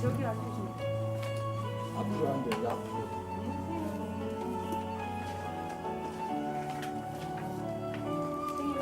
저기 앉으시면 앞으로 앉아요. 앞으로. 생일이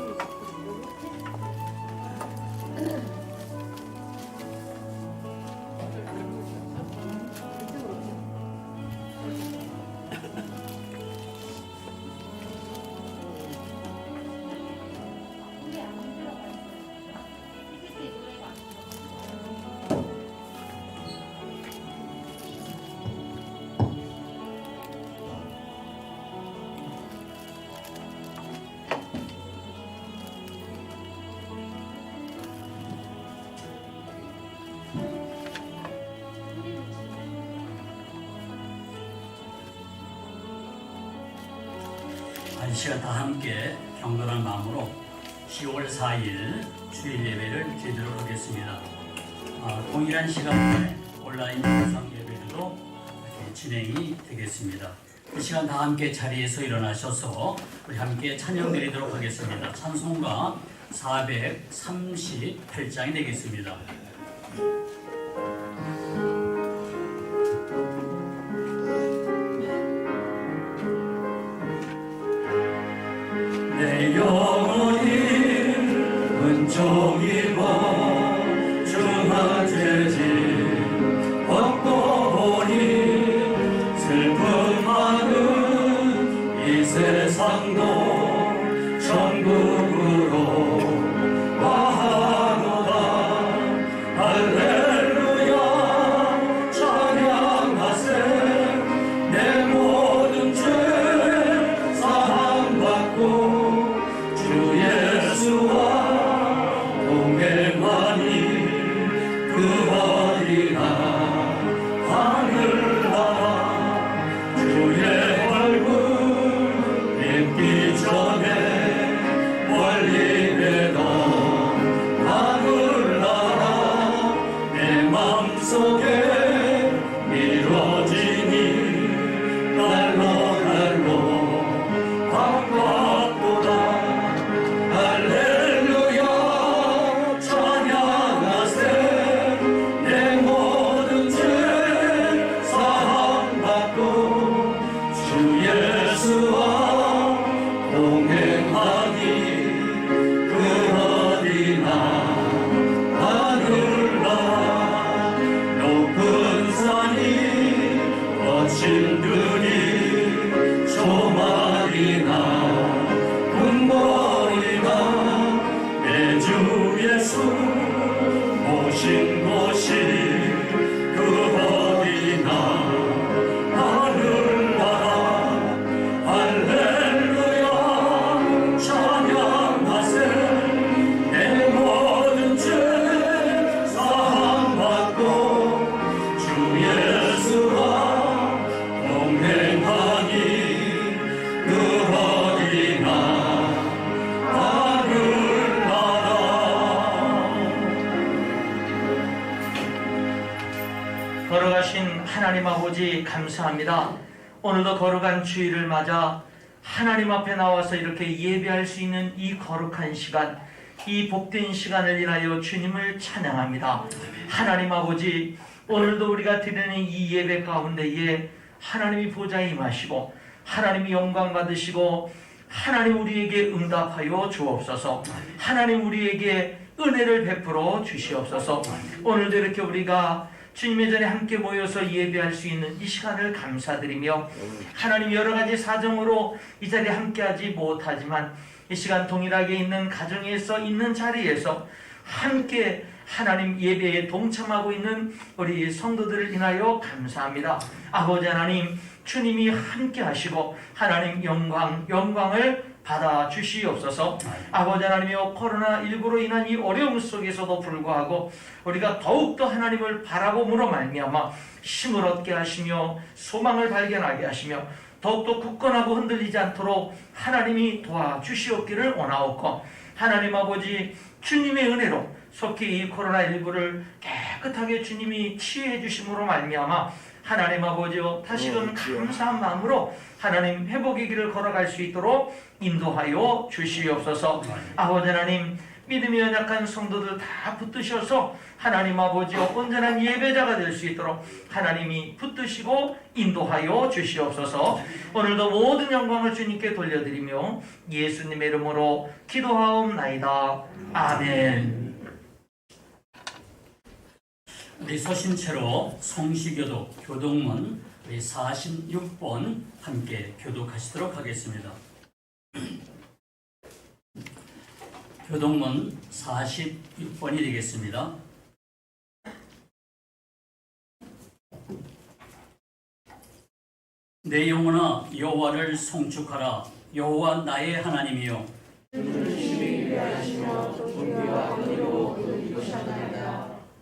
한 시간 다 함께 경건한 마음으로 10월 4일 주일 예배를 드리도록 하겠습니다. 동일한 시간에 온라인 영상 예배도 이렇게 진행이 되겠습니다. 이 시간 다 함께 자리에서 일어나셔서 우리 함께 찬양 드리도록 하겠습니다. 찬송가 438장이 되겠습니다. 내 영혼이 은총입어 중한죄지 벗고 보니 슬픔 많은 이 세상도 천국으로 와하노다. 할렐루야 찬양하세. 내 모든 죄 사함받고 주 예수와 동행하니 그 어디나 하늘나라. 주의 얼굴 뵙기 전에 멀리 되던 하늘나라 내 맘속에 이루어지니 날로 날로 바꿔보다. 할렐루야 찬양하세. 내 모든 죄 사함받고 주 예수와 동행하니 그 어디나 하늘나라. 높은 산이 거친 들이 조말이나 군머리가 내 주 예수 모신 곳이 그 어디나 하늘나라. 할렐루야 찬양하세. 내 모든 죄 사함받고 주 예수와 동행하니 그 어디나 하늘나라. 걸어가신 하나님 아버지 감사합니다. 오늘도 거룩한 주일을 맞아 하나님 앞에 나와서 이렇게 예배할 수 있는 이 거룩한 시간, 이 복된 시간을 인하여 주님을 찬양합니다. 하나님 아버지, 오늘도 우리가 드리는 이 예배 가운데에 하나님이 보좌에 임하시고 하나님이 영광 받으시고 하나님 우리에게 응답하여 주옵소서. 하나님 우리에게 은혜를 베풀어 주시옵소서. 오늘도 이렇게 우리가 주님의 전에 함께 모여서 예배할 수 있는 이 시간을 감사드리며 하나님 여러 가지 사정으로 이 자리에 함께하지 못하지만 이 시간 동일하게 있는 가정에서 있는 자리에서 함께 하나님 예배에 동참하고 있는 우리 성도들을 인하여 감사합니다. 아버지 하나님, 주님이 함께 하시고 하나님 영광을 받아 주시옵소서. 아버지 하나님이여, 코로나19로 인한 이 어려움 속에서도 불구하고 우리가 더욱더 하나님을 바라봄으로 말미암아 힘을 얻게 하시며 소망을 발견하게 하시며 더욱더 굳건하고 흔들리지 않도록 하나님이 도와주시옵기를 원하옵고, 하나님 아버지 주님의 은혜로 속히 이 코로나19를 깨끗하게 주님이 치유해 주심으로 말미암아 하나님 아버지여 다시금 감사한 마음으로 하나님 회복의 길을 걸어갈 수 있도록 인도하여 주시옵소서. 아버지 하나님, 믿음이 연약한 성도들 다 붙드셔서 하나님 아버지와 온전한 예배자가 될 수 있도록 하나님이 붙드시고 인도하여 주시옵소서. 오늘도 모든 영광을 주님께 돌려드리며 예수님의 이름으로 기도하옵나이다. 아멘. 우리 서신체로 성시교독 교독문 우리 46번 함께 교독하시도록 하겠습니다. 교독문 46번이 되겠습니다. 내 영혼아 여호와를 송축하라. 여호와 나의 하나님이요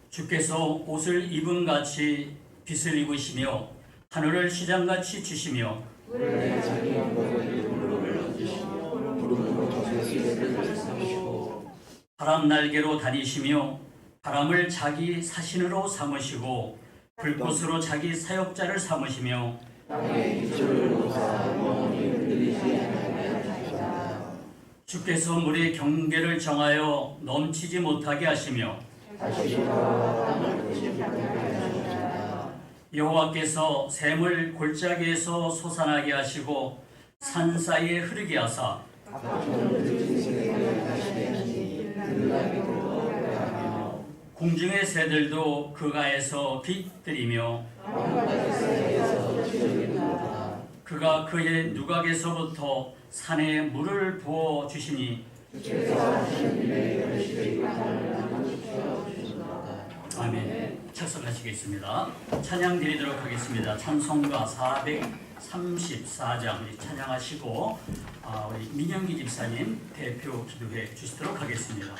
주께서 옷을 입은 같이 빛을 입으시며 하늘을 시장같이 주시며 바람 날개로 다니시며 바람을 자기 사신으로 삼으시고 불꽃으로 자기 사역자를 삼으시며 주께서 물의 경계를 정하여 넘치지 못하게 하시며 여호와께서 샘을 골짜기에서 솟아나게 하시고 산 사이에 흐르게 하사 공중의 새들도 그 가에서 깃들이며 그가 그의 누각에서부터 산에 물을 부어 주시니 아멘. 착석하시겠습니다. 찬양 드리도록 하겠습니다. 찬송가 434장 우리 찬양하시고 우리 민영기 집사님 대표 기도해 주시도록 하겠습니다.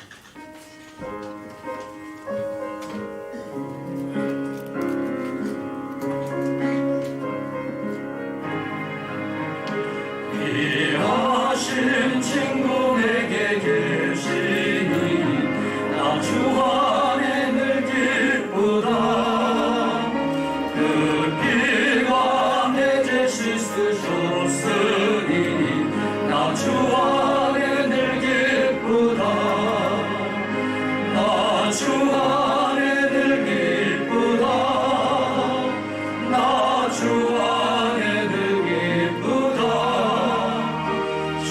귀하신 친구에게 계시니 나 주 안에 늘 기쁘다. 그 피가 내 죄 씻으셨으니 나 주 안에 늘 기쁘다. 나 주 안에 늘 기쁘다. 나 주 안에 늘 기쁘다. 주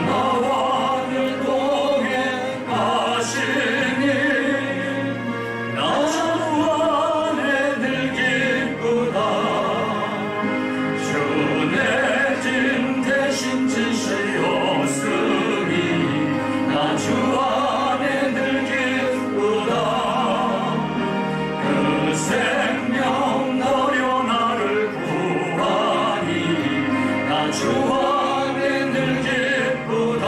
나와 늘 동행하시니 나 주 안에 늘 기쁘다. 주 내 짐 대신 지시었으니 나 주 안에 늘 기쁘다. 그 생명 너려 나를 구하니 나 주 안에 늘 기쁘다.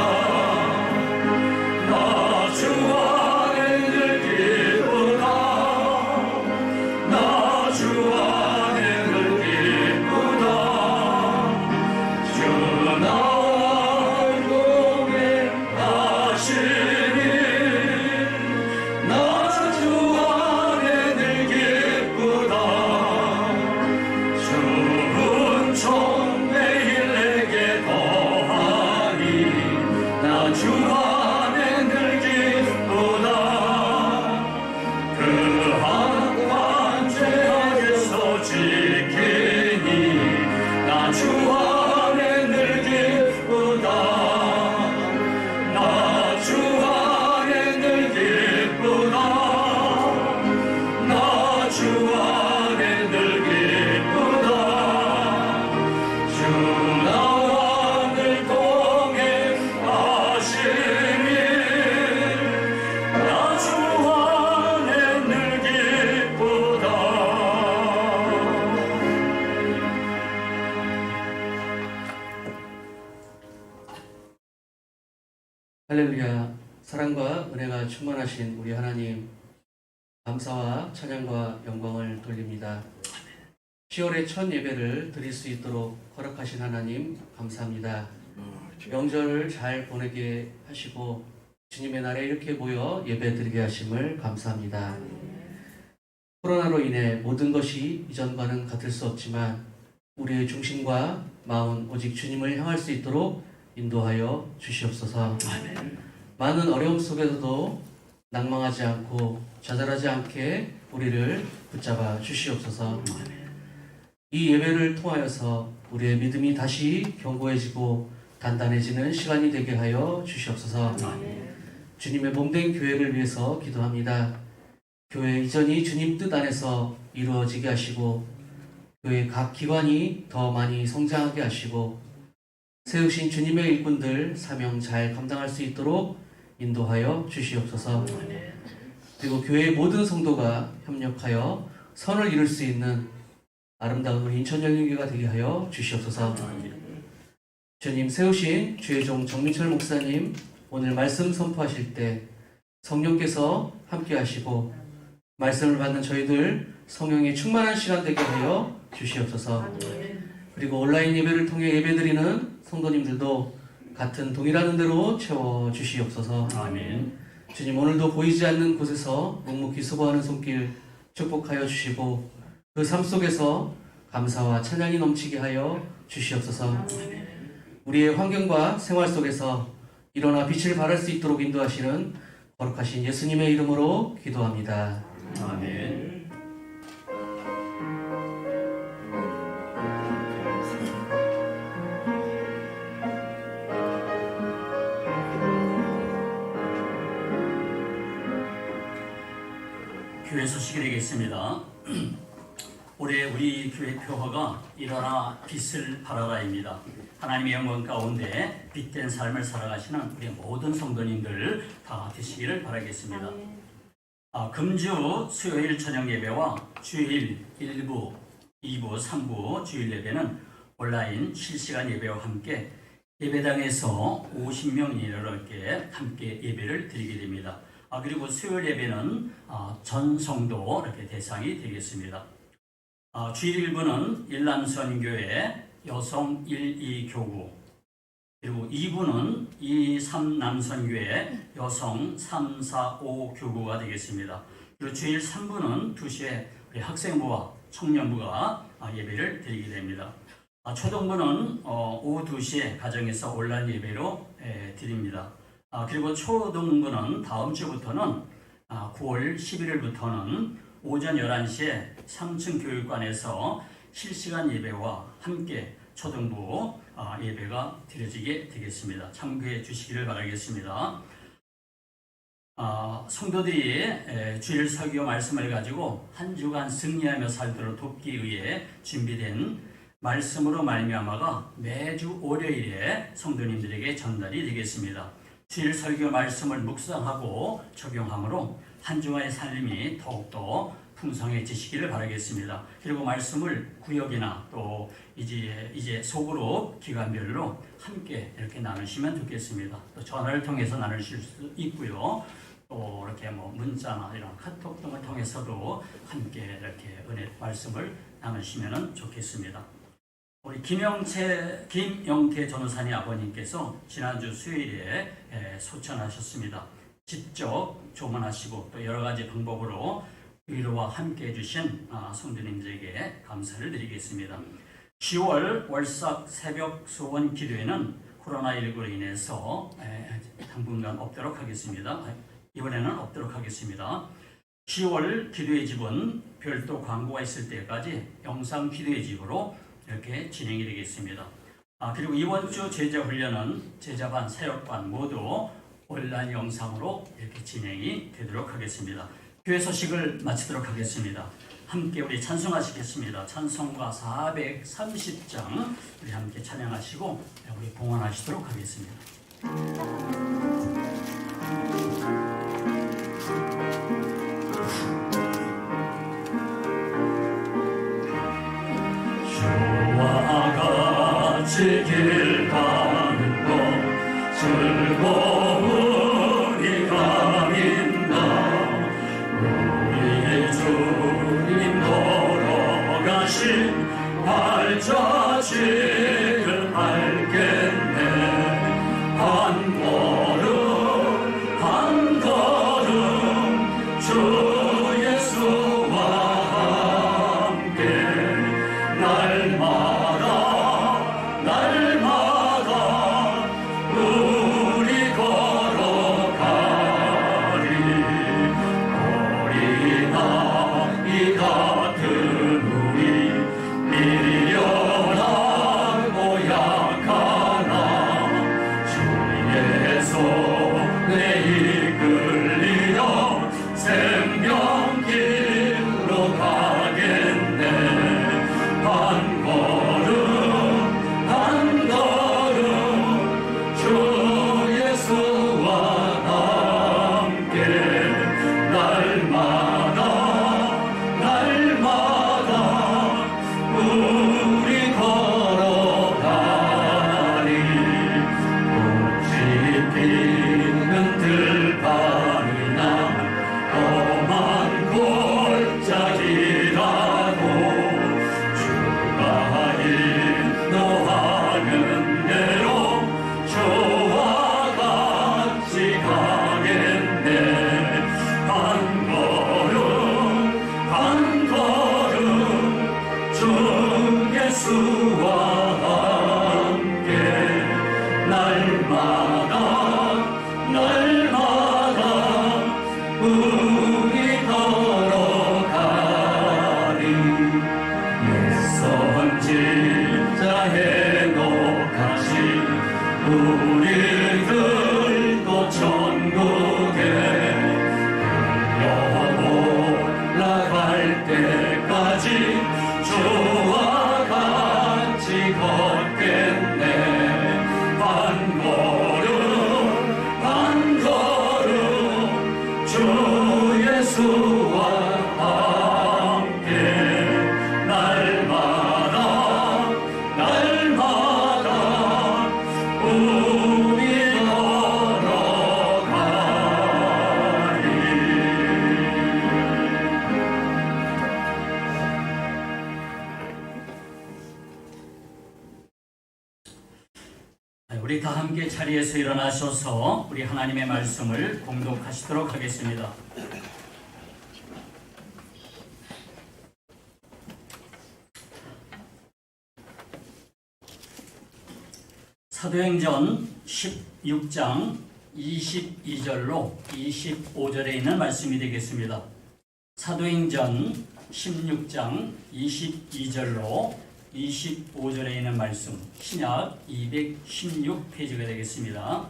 나 주 안에 늘 기쁘다. 나 주 안에 늘 기쁘다. 주 나와 동행하시니 나 주 안에 늘 기쁘다. 주 은총 매일 내게 더하니 나 주 안에 늘 기쁘다. 그 항상 죄악에서 지키니 나 주 안에 늘 기쁘다. 나 주 안에 늘 기쁘다. 나 주 안에 늘 기쁘다. 주 나와 늘 동행하시니 나 주 안에 늘 기쁘다. 할렐루야. 사랑과 은혜가 충만하신 우리 하나님, 감사와 찬양과 영광을 돌립니다. 10월의 첫 예배를 드릴 수 있도록 허락하신 하나님 감사합니다. 명절을 잘 보내게 하시고 주님의 날에 이렇게 모여 예배 드리게 하심을 감사합니다. 코로나로 인해 모든 것이 이전과는 같을 수 없지만 우리의 중심과 마음은 오직 주님을 향할 수 있도록 인도하여 주시옵소서. 많은 어려움 속에서도 낭망하지 않고 좌절하지 않게 우리를 붙잡아 주시옵소서. 이 예배를 통하여서 우리의 믿음이 다시 견고해지고 단단해지는 시간이 되게 하여 주시옵소서. 주님의 몸된 교회를 위해서 기도합니다. 교회 이전이 주님 뜻 안에서 이루어지게 하시고 교회 각 기관이 더 많이 성장하게 하시고 세우신 주님의 일꾼들 사명 잘 감당할 수 있도록 인도하여 주시옵소서. 그리고 교회의 모든 성도가 협력하여 선을 이룰 수 있는 아름다운 우리 인천영림교회가 되게 하여 주시옵소서. 주님 세우신 주의 종 정민철 목사님 오늘 말씀 선포하실 때 성령께서 함께 하시고 말씀을 받는 저희들 성령의 충만한 시간 되게 하여 주시옵소서. 그리고 온라인 예배를 통해 예배드리는 성도님들도 같은 동일한 은혜로 채워 주시옵소서. 아멘. 주님 오늘도 보이지 않는 곳에서 묵묵히 수고하는 손길 축복하여 주시고 그 삶 속에서 감사와 찬양이 넘치게 하여 주시옵소서. 우리의 환경과 생활 속에서 일어나 빛을 발할 수 있도록 인도하시는 거룩하신 예수님의 이름으로 기도합니다. 아멘. 교회 소식이 되겠습니다. 올해 우리 교회 표어가 일어나 빛을 발하라입니다. 하나님의 영광 가운데 빛된 삶을 살아가시는 우리 모든 성도님들 다 되시기를 바라겠습니다. 금주 수요일 저녁 예배와 주일 1부, 2부, 3부 주일 예배는 온라인 실시간 예배와 함께 예배당에서 50명 이렇게 함께 예배를 드리게 됩니다. 그리고 수요일 예배는 전 성도 이렇게 대상이 되겠습니다. 주일 1부는 일남선교회 여성 1, 2교구, 그리고 2부는 2, 3 남선교회 여성 3, 4, 5 교구가 되겠습니다. 그리고 주일 3부는 2시에 우리 학생부와 청년부가 예배를 드리게 됩니다. 초등부는 오후 2시에 가정에서 온라인 예배로 드립니다. 그리고 초등부는 다음 주부터는 9월 11일부터는 오전 11시에 3층 교육관에서 실시간 예배와 함께 초등부 예배가 드려지게 되겠습니다. 참고해 주시기를 바라겠습니다. 성도들이 주일 설교 말씀을 가지고 한 주간 승리하며 살도록 돕기 위해 준비된 말씀으로 말미암아가 매주 월요일에 성도님들에게 전달이 되겠습니다. 주일 설교 말씀을 묵상하고 적용함으로 한 주간의 삶이 더욱더 풍성해지시기를 바라겠습니다. 그리고 말씀을 구역이나 또 이제 소그룹 기간별로 함께 이렇게 나누시면 좋겠습니다. 또 전화를 통해서 나누실 수 있고요. 또 이렇게 문자나 이런 카톡 등을 통해서도 함께 이렇게 은혜 말씀을 나누시면 좋겠습니다. 우리 김영태 전우사님 아버님께서 지난주 수요일에 소천하셨습니다. 직접 조문하시고 또 여러 가지 방법으로 위로와 함께 해주신 성도님들에게 감사를 드리겠습니다. 10월 월삭 새벽 소원 기도회는 코로나19로 인해서 당분간 없도록 하겠습니다. 이번에는 없도록 하겠습니다. 10월 기도회 집은 별도 광고가 있을 때까지 영상 기도회 집으로 이렇게 진행이 되겠습니다. 그리고 이번 주 제자 훈련은 제자반, 사역반 모두 온라인 영상으로 이렇게 진행이 되도록 하겠습니다. 교회 소식을 마치도록 하겠습니다. 함께 우리 찬송하시겠습니다. 찬송가 430장 우리 함께 찬양하시고 우리 봉헌하시도록 하겠습니다. 주와 같이 길 가는 것 즐거움이 가민다. 우리 주님 걸어가신 발자취를 알겠네. 한 걸음 한 걸음 주 예수와 함께 날마다 우리 걸어가 나이 같은 우리 미련하고 약하나 주의 손에 이끌리려 생명길로 가겠네. 한 걸음 한 걸음 주 예수와 함께 날마다 날마다 우리 걸어가리. 꽃이 피는 들판이나 험한 골짜기라도 주가 인도하는 대로 주와 같이 가겠네. 한 걸음 한 걸음 주 예수와 함께 날마다 날마다 우리 걸어가리. 옛 선지자 해놓같이 우리들도 천국에 올라갈 때까지 주와 같이 걷겠네. 한 걸음 한 걸음 주 예수와 함께 날마다 날마다 우리 걸어가리. 우리 다 함께 자리에서 일어나셔서 우리 하나님의 말씀을 공독하시도록 하겠습니다. 사도행전 16장 22절로 25절에 있는 말씀이 되겠습니다. 사도행전 16장 22절로 25절에 있는 말씀, 신약 216페이지가 되겠습니다.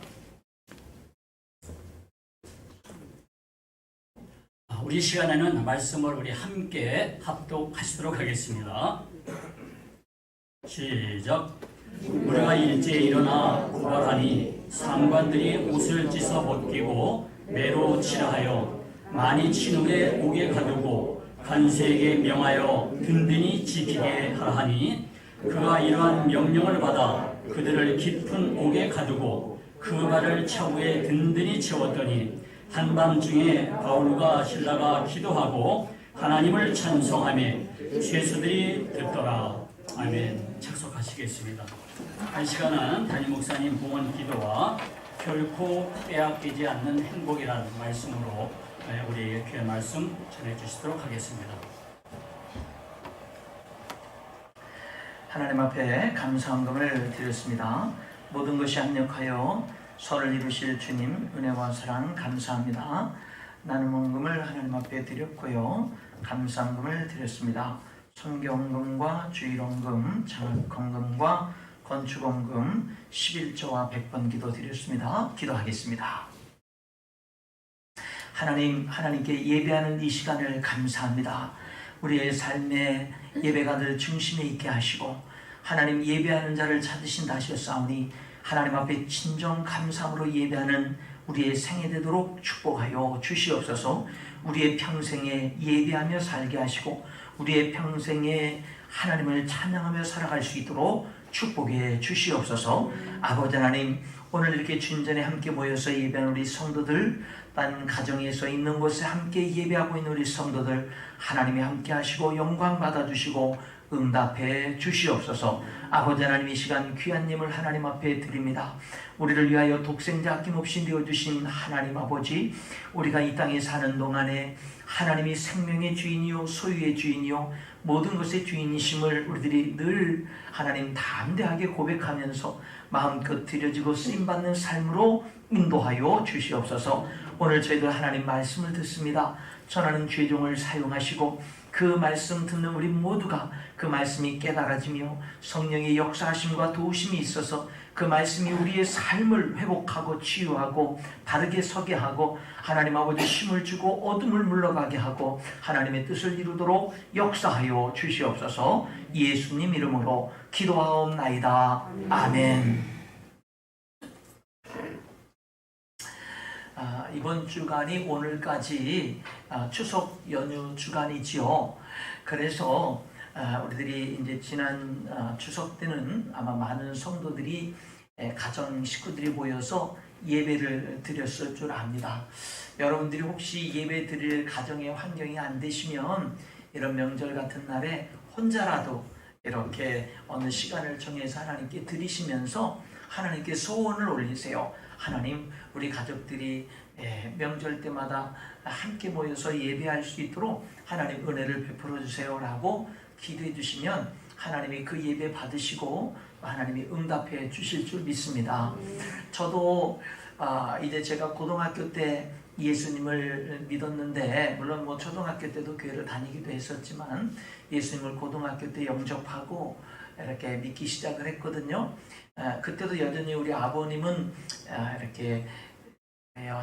우리 시간에는 말씀을 우리 함께 합독하시도록 하겠습니다. 시작. 우리가 일제에 일어나 고발하니 상관들이 옷을 찢어 벗기고 매로 치라하여 많이 친 후에 옥에 가두고 간수에게 명하여 든든히 지키게 하라 하니 그가 이러한 명령을 받아 그들을 깊은 옥에 가두고 그 발을 차후에 든든히 채웠더니 한밤중에 바울과 실라가 기도하고 하나님을 찬송하며 죄수들이 듣더라. 아멘. 착석하시겠습니다. 한 시간은 담임 목사님 봉헌 기도와 결코 빼앗기지 않는 행복이라는 말씀으로 우리에게 귀한 말씀 전해주시도록 하겠습니다. 하나님 앞에 감사함을 드렸습니다. 모든 것이 합력하여 선을 이루실 주님 은혜와 사랑 감사합니다. 나눔원금을 하나님 앞에 드렸고요. 감사함을 드렸습니다. 선교원금과 주일원금, 장학헌금과 건축원금 11조와 100번 기도 드렸습니다. 기도하겠습니다. 하나님께 예배하는 이 시간을 감사합니다. 우리의 삶에 예배가 늘 중심에 있게 하시고 하나님 예배하는 자를 찾으신다 하셨사오니 하나님 앞에 진정 감사함으로 예배하는 우리의 생애 되도록 축복하여 주시옵소서. 우리의 평생에 예배하며 살게 하시고 우리의 평생에 하나님을 찬양하며 살아갈 수 있도록 축복해 주시옵소서. 아버지 하나님, 오늘 이렇게 주인전에 함께 모여서 예배하는 우리 성도들, 딴 가정에서 있는 곳에 함께 예배하고 있는 우리 성도들, 하나님이 함께 하시고 영광 받아주시고 응답해 주시옵소서. 아버지 하나님, 이 시간 귀한 예물 하나님 앞에 드립니다. 우리를 위하여 독생자 아낌없이 내어주신 하나님 아버지, 우리가 이 땅에 사는 동안에 하나님이 생명의 주인이요 소유의 주인이요 모든 것의 주인이심을 우리들이 늘 하나님 담대하게 고백하면서 마음껏 드려지고 쓰임받는 삶으로 인도하여 주시옵소서. 오늘 저희들 하나님 말씀을 듣습니다. 전하는 죄종을 사용하시고 그 말씀 듣는 우리 모두가 그 말씀이 깨달아지며 성령의 역사하심과 도우심이 있어서 그 말씀이 우리의 삶을 회복하고 치유하고 바르게 서게 하고 하나님 아버지 힘을 주고 어둠을 물러가게 하고 하나님의 뜻을 이루도록 역사하여 주시옵소서. 예수님 이름으로 기도하옵나이다. 아멘. 이번 주간이 오늘까지 추석 연휴 주간이지요. 그래서 우리들이 이제 지난 추석 때는 아마 많은 성도들이 가정 식구들이 모여서 예배를 드렸을 줄 압니다. 여러분들이 혹시 예배 드릴 가정의 환경이 안 되시면 이런 명절 같은 날에 혼자라도 이렇게 어느 시간을 정해서 하나님께 드리시면서 하나님께 소원을 올리세요. 하나님, 우리 가족들이 명절 때마다 함께 모여서 예배할 수 있도록 하나님 은혜를 베풀어 주세요 라고 기도해 주시면 하나님이 그 예배 받으시고 하나님이 응답해 주실 줄 믿습니다. 저도 이제 제가 고등학교 때 예수님을 믿었는데, 물론 뭐 초등학교 때도 교회를 다니기도 했었지만 예수님을 고등학교 때 영접하고 이렇게 믿기 시작을 했거든요. 그때도 여전히 우리 아버님은 이렇게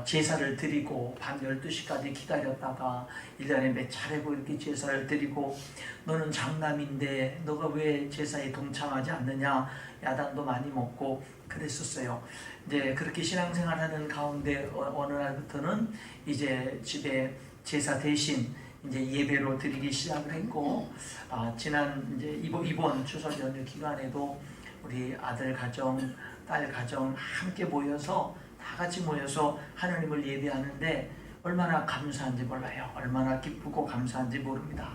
제사를 드리고 밤 12시까지 기다렸다가 1년에 몇 차례고 이렇게 제사를 드리고, 너는 장남인데 너가 왜 제사에 동참하지 않느냐, 야단도 많이 먹고 그랬었어요. 이제 그렇게 신앙생활하는 가운데 어느 날부터는 이제 집에 제사 대신 이제 예배로 드리기 시작을 했고, 지난 이제 이번 추석 연휴 기간에도 우리 아들 가정, 딸 가정 함께 모여서 다 같이 모여서 하나님을 예배하는데 얼마나 감사한지 몰라요. 얼마나 기쁘고 감사한지 모릅니다.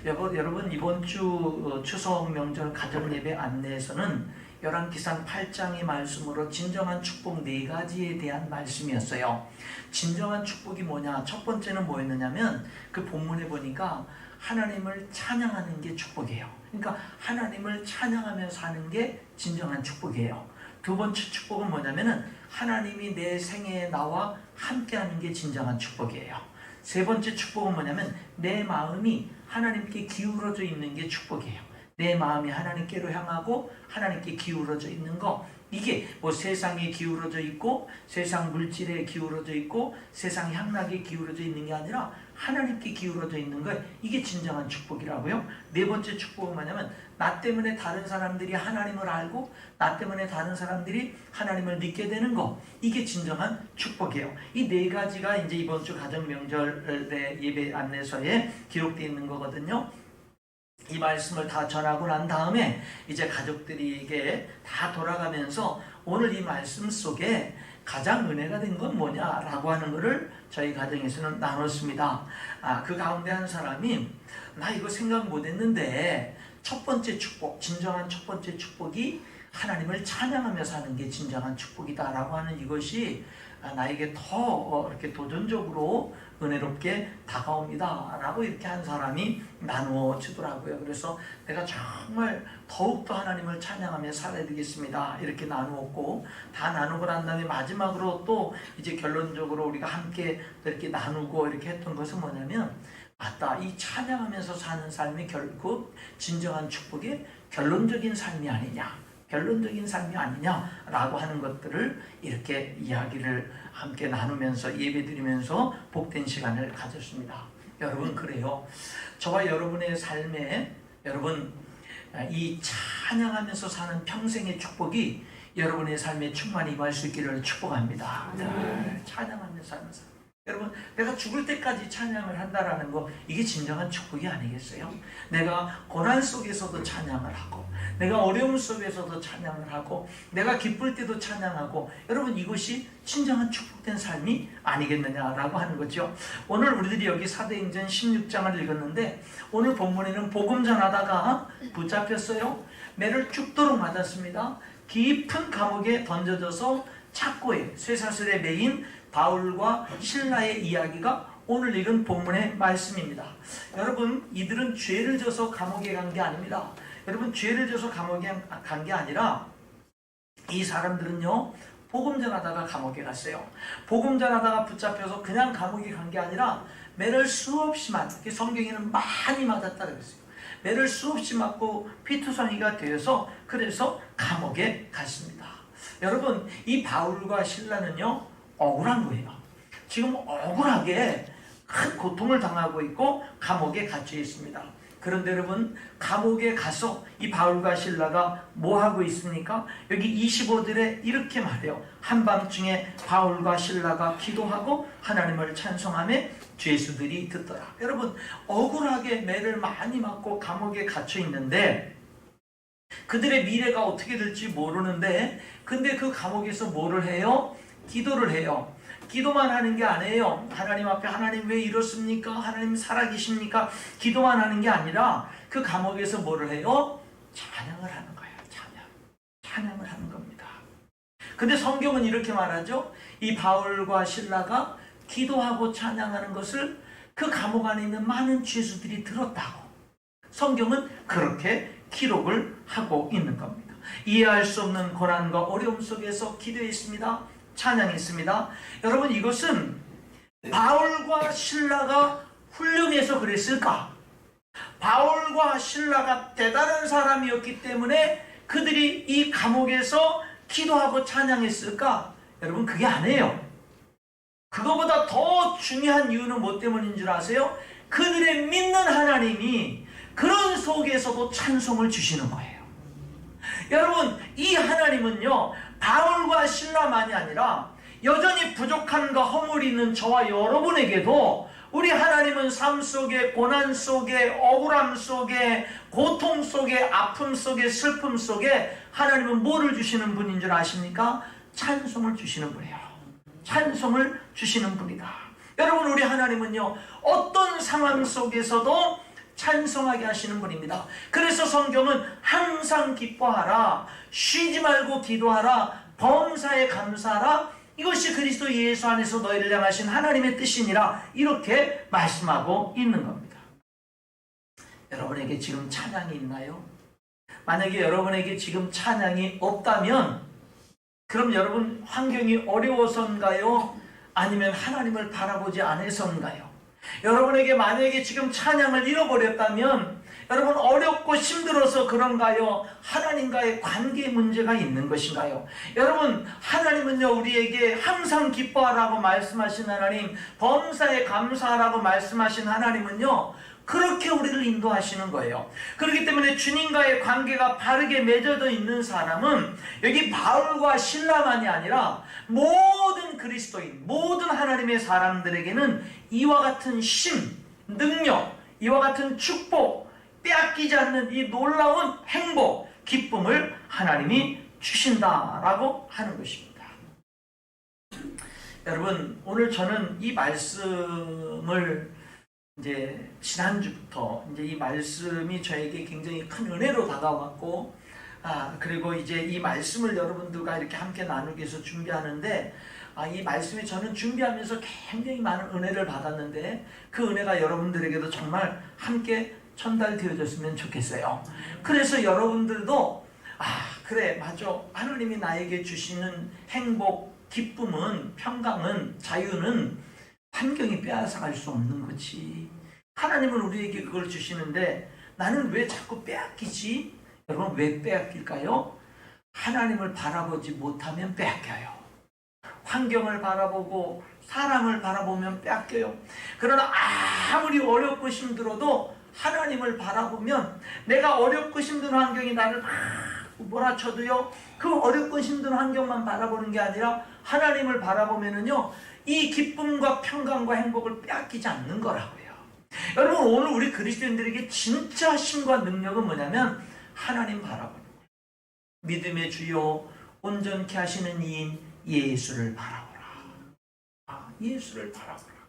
여러분 이번 주 추석 명절 가정 예배 안내에서는 열왕기상 8장의 말씀으로 진정한 축복 4가지에 대한 말씀이었어요. 진정한 축복이 뭐냐? 첫 번째는 뭐였느냐면 그 본문에 보니까 하나님을 찬양하는 게 축복이에요. 그러니까 하나님을 찬양하며 사는 게 진정한 축복이에요. 두 번째 축복은 뭐냐면은 하나님이 내 생애에 나와 함께하는 게 진정한 축복이에요. 세 번째 축복은 뭐냐면 내 마음이 하나님께 기울어져 있는 게 축복이에요. 내 마음이 하나님께로 향하고 하나님께 기울어져 있는 거, 이게 뭐 세상에 기울어져 있고 세상 물질에 기울어져 있고 세상 향락에 기울어져 있는 게 아니라 하나님께 기울어져 있는 거, 이게 진정한 축복이라고요. 네 번째 축복은 뭐냐면 나 때문에 다른 사람들이 하나님을 알고 나 때문에 다른 사람들이 하나님을 믿게 되는 거, 이게 진정한 축복이에요. 이 4가지가 이제 이번 주 가정 명절의 예배 안내서에 기록되어 있는 거거든요. 이 말씀을 다 전하고 난 다음에 이제 가족들에게 다 돌아가면서 오늘 이 말씀 속에 가장 은혜가 된 건 뭐냐라고 하는 것을 저희 가정에서는 나눴습니다. 그 가운데 한 사람이 나 이거 생각 못했는데 첫 번째 축복, 진정한 첫 번째 축복이 하나님을 찬양하며 사는 게 진정한 축복이다라고 하는 이것이 나에게 더 이렇게 도전적으로 은혜롭게 다가옵니다 라고 이렇게 한 사람이 나누어 주더라고요. 그래서 내가 정말 더욱더 하나님을 찬양하며 살아야 되겠습니다 이렇게 나누었고, 다 나누고 난 다음에 마지막으로 또 이제 결론적으로 우리가 함께 이렇게 나누고 이렇게 했던 것은 뭐냐면, 맞다, 이 찬양하면서 사는 삶이 결국 진정한 축복의 결론적인 삶이 아니냐, 결론적인 삶이 아니냐라고 하는 것들을 이렇게 이야기를 함께 나누면서 예배드리면서 복된 시간을 가졌습니다. 여러분, 그래요. 저와 여러분의 삶에 여러분 이 찬양하면서 사는 평생의 축복이 여러분의 삶에 충만히 임할 수 있기를 축복합니다. 찬양하면서 사는 삶. 여러분, 내가 죽을 때까지 찬양을 한다라는 거, 이게 진정한 축복이 아니겠어요? 내가 고난 속에서도 찬양을 하고, 내가 어려움 속에서도 찬양을 하고, 내가 기쁠 때도 찬양하고, 여러분 이것이 진정한 축복된 삶이 아니겠느냐라고 하는 거죠. 오늘 우리들이 여기 사도행전 16장을 읽었는데, 오늘 본문에는 복음 전하다가 붙잡혔어요. 매를 죽도록 맞았습니다. 깊은 감옥에 던져져서 착고에 쇠사슬에 매인 바울과 실라의 이야기가 오늘 읽은 본문의 말씀입니다. 여러분, 이들은 죄를 져서 감옥에 간 게 아닙니다. 여러분, 죄를 져서 감옥에 간 게 아니라 이 사람들은요, 복음 전하다가 감옥에 갔어요. 복음 전하다가 붙잡혀서 그냥 감옥에 간 게 아니라 매를 수없이 맞고, 성경에는 많이 맞았다 그랬어요. 매를 수없이 맞고 피투성이가 되어서 그래서 감옥에 갔습니다. 여러분, 이 바울과 실라는요 억울한 거예요. 지금 억울하게 큰 고통을 당하고 있고 감옥에 갇혀 있습니다. 그런데 여러분, 감옥에 가서 이 바울과 실라가 뭐 하고 있습니까? 여기 25절에 이렇게 말해요. 한밤중에 바울과 실라가 기도하고 하나님을 찬송하며 죄수들이 듣더라. 여러분, 억울하게 매를 많이 맞고 감옥에 갇혀 있는데 그들의 미래가 어떻게 될지 모르는데, 근데 그 감옥에서 뭐를 해요? 기도를 해요. 기도만 하는 게 아니에요. 하나님 앞에, 하나님 왜 이렇습니까? 하나님 살아계십니까? 기도만 하는 게 아니라 그 감옥에서 뭐를 해요? 찬양을 하는 거예요. 찬양을 하는 겁니다. 근데 성경은 이렇게 말하죠. 이 바울과 실라가 기도하고 찬양하는 것을 그 감옥 안에 있는 많은 죄수들이 들었다고 성경은 그렇게 기록을 하고 있는 겁니다. 이해할 수 없는 고난과 어려움 속에서 기도했습니다. 찬양했습니다. 여러분, 이것은 바울과 실라가 훌륭해서 그랬을까? 바울과 실라가 대단한 사람이었기 때문에 그들이 이 감옥에서 기도하고 찬양했을까? 여러분, 그게 아니에요. 그거보다 더 중요한 이유는 뭐 때문인 줄 아세요? 그들의 믿는 하나님이 그런 속에서도 찬송을 주시는 거예요. 여러분, 이 하나님은요 바울과 실라만이 아니라 여전히 부족함과 허물이 있는 저와 여러분에게도 우리 하나님은 삶 속에, 고난 속에, 억울함 속에, 고통 속에, 아픔 속에, 슬픔 속에 하나님은 뭐를 주시는 분인 줄 아십니까? 찬송을 주시는 분이에요. 찬송을 주시는 분이다. 여러분, 우리 하나님은요 어떤 상황 속에서도 찬송하게 하시는 분입니다. 그래서 성경은 항상 기뻐하라, 쉬지 말고 기도하라, 범사에 감사하라, 이것이 그리스도 예수 안에서 너희를 향하신 하나님의 뜻이니라, 이렇게 말씀하고 있는 겁니다. 여러분에게 지금 찬양이 있나요? 만약에 여러분에게 지금 찬양이 없다면 그럼 여러분 환경이 어려워서인가요? 아니면 하나님을 바라보지 않아서인가요? 여러분에게 만약에 지금 찬양을 잃어버렸다면 여러분 어렵고 힘들어서 그런가요? 하나님과의 관계 문제가 있는 것인가요? 여러분, 하나님은요 우리에게 항상 기뻐하라고 말씀하신 하나님, 범사에 감사하라고 말씀하신 하나님은요 그렇게 우리를 인도하시는 거예요. 그렇기 때문에 주님과의 관계가 바르게 맺어져 있는 사람은 여기 바울과 실라만이 아니라 모든 그리스도인, 모든 하나님의 사람들에게는 이와 같은 심, 능력, 이와 같은 축복, 빼앗기지 않는 이 놀라운 행복, 기쁨을 하나님이 주신다라고 하는 것입니다. 여러분, 오늘 저는 이 말씀을 이제 지난주부터 이제 이 말씀이 저에게 굉장히 큰 은혜로 다가왔고, 그리고 이제 이 말씀을 여러분들과 이렇게 함께 나누기 위해서 준비하는데, 이 말씀이 저는 준비하면서 굉장히 많은 은혜를 받았는데 그 은혜가 여러분들에게도 정말 함께 전달되어졌으면 좋겠어요. 그래서 여러분들도 그래, 맞아, 하나님이 나에게 주시는 행복, 기쁨은, 평강은, 자유는 환경이 빼앗아갈 수 없는 거지. 하나님은 우리에게 그걸 주시는데 나는 왜 자꾸 빼앗기지? 여러분, 왜 빼앗길까요? 하나님을 바라보지 못하면 빼앗겨요. 환경을 바라보고 사람을 바라보면 빼앗겨요. 그러나 아무리 어렵고 힘들어도 하나님을 바라보면, 내가 어렵고 힘든 환경이 나를 몰아쳐도요 그 어렵고 힘든 환경만 바라보는 게 아니라 하나님을 바라보면은요 이 기쁨과 평강과 행복을 빼앗기지 않는 거라고요. 여러분, 오늘 우리 그리스도인들에게 진짜 힘과 능력은 뭐냐면 하나님 바라보는 거예요. 믿음의 주요 온전케 하시는 이인 예수를 바라보라. 예수를 바라보라.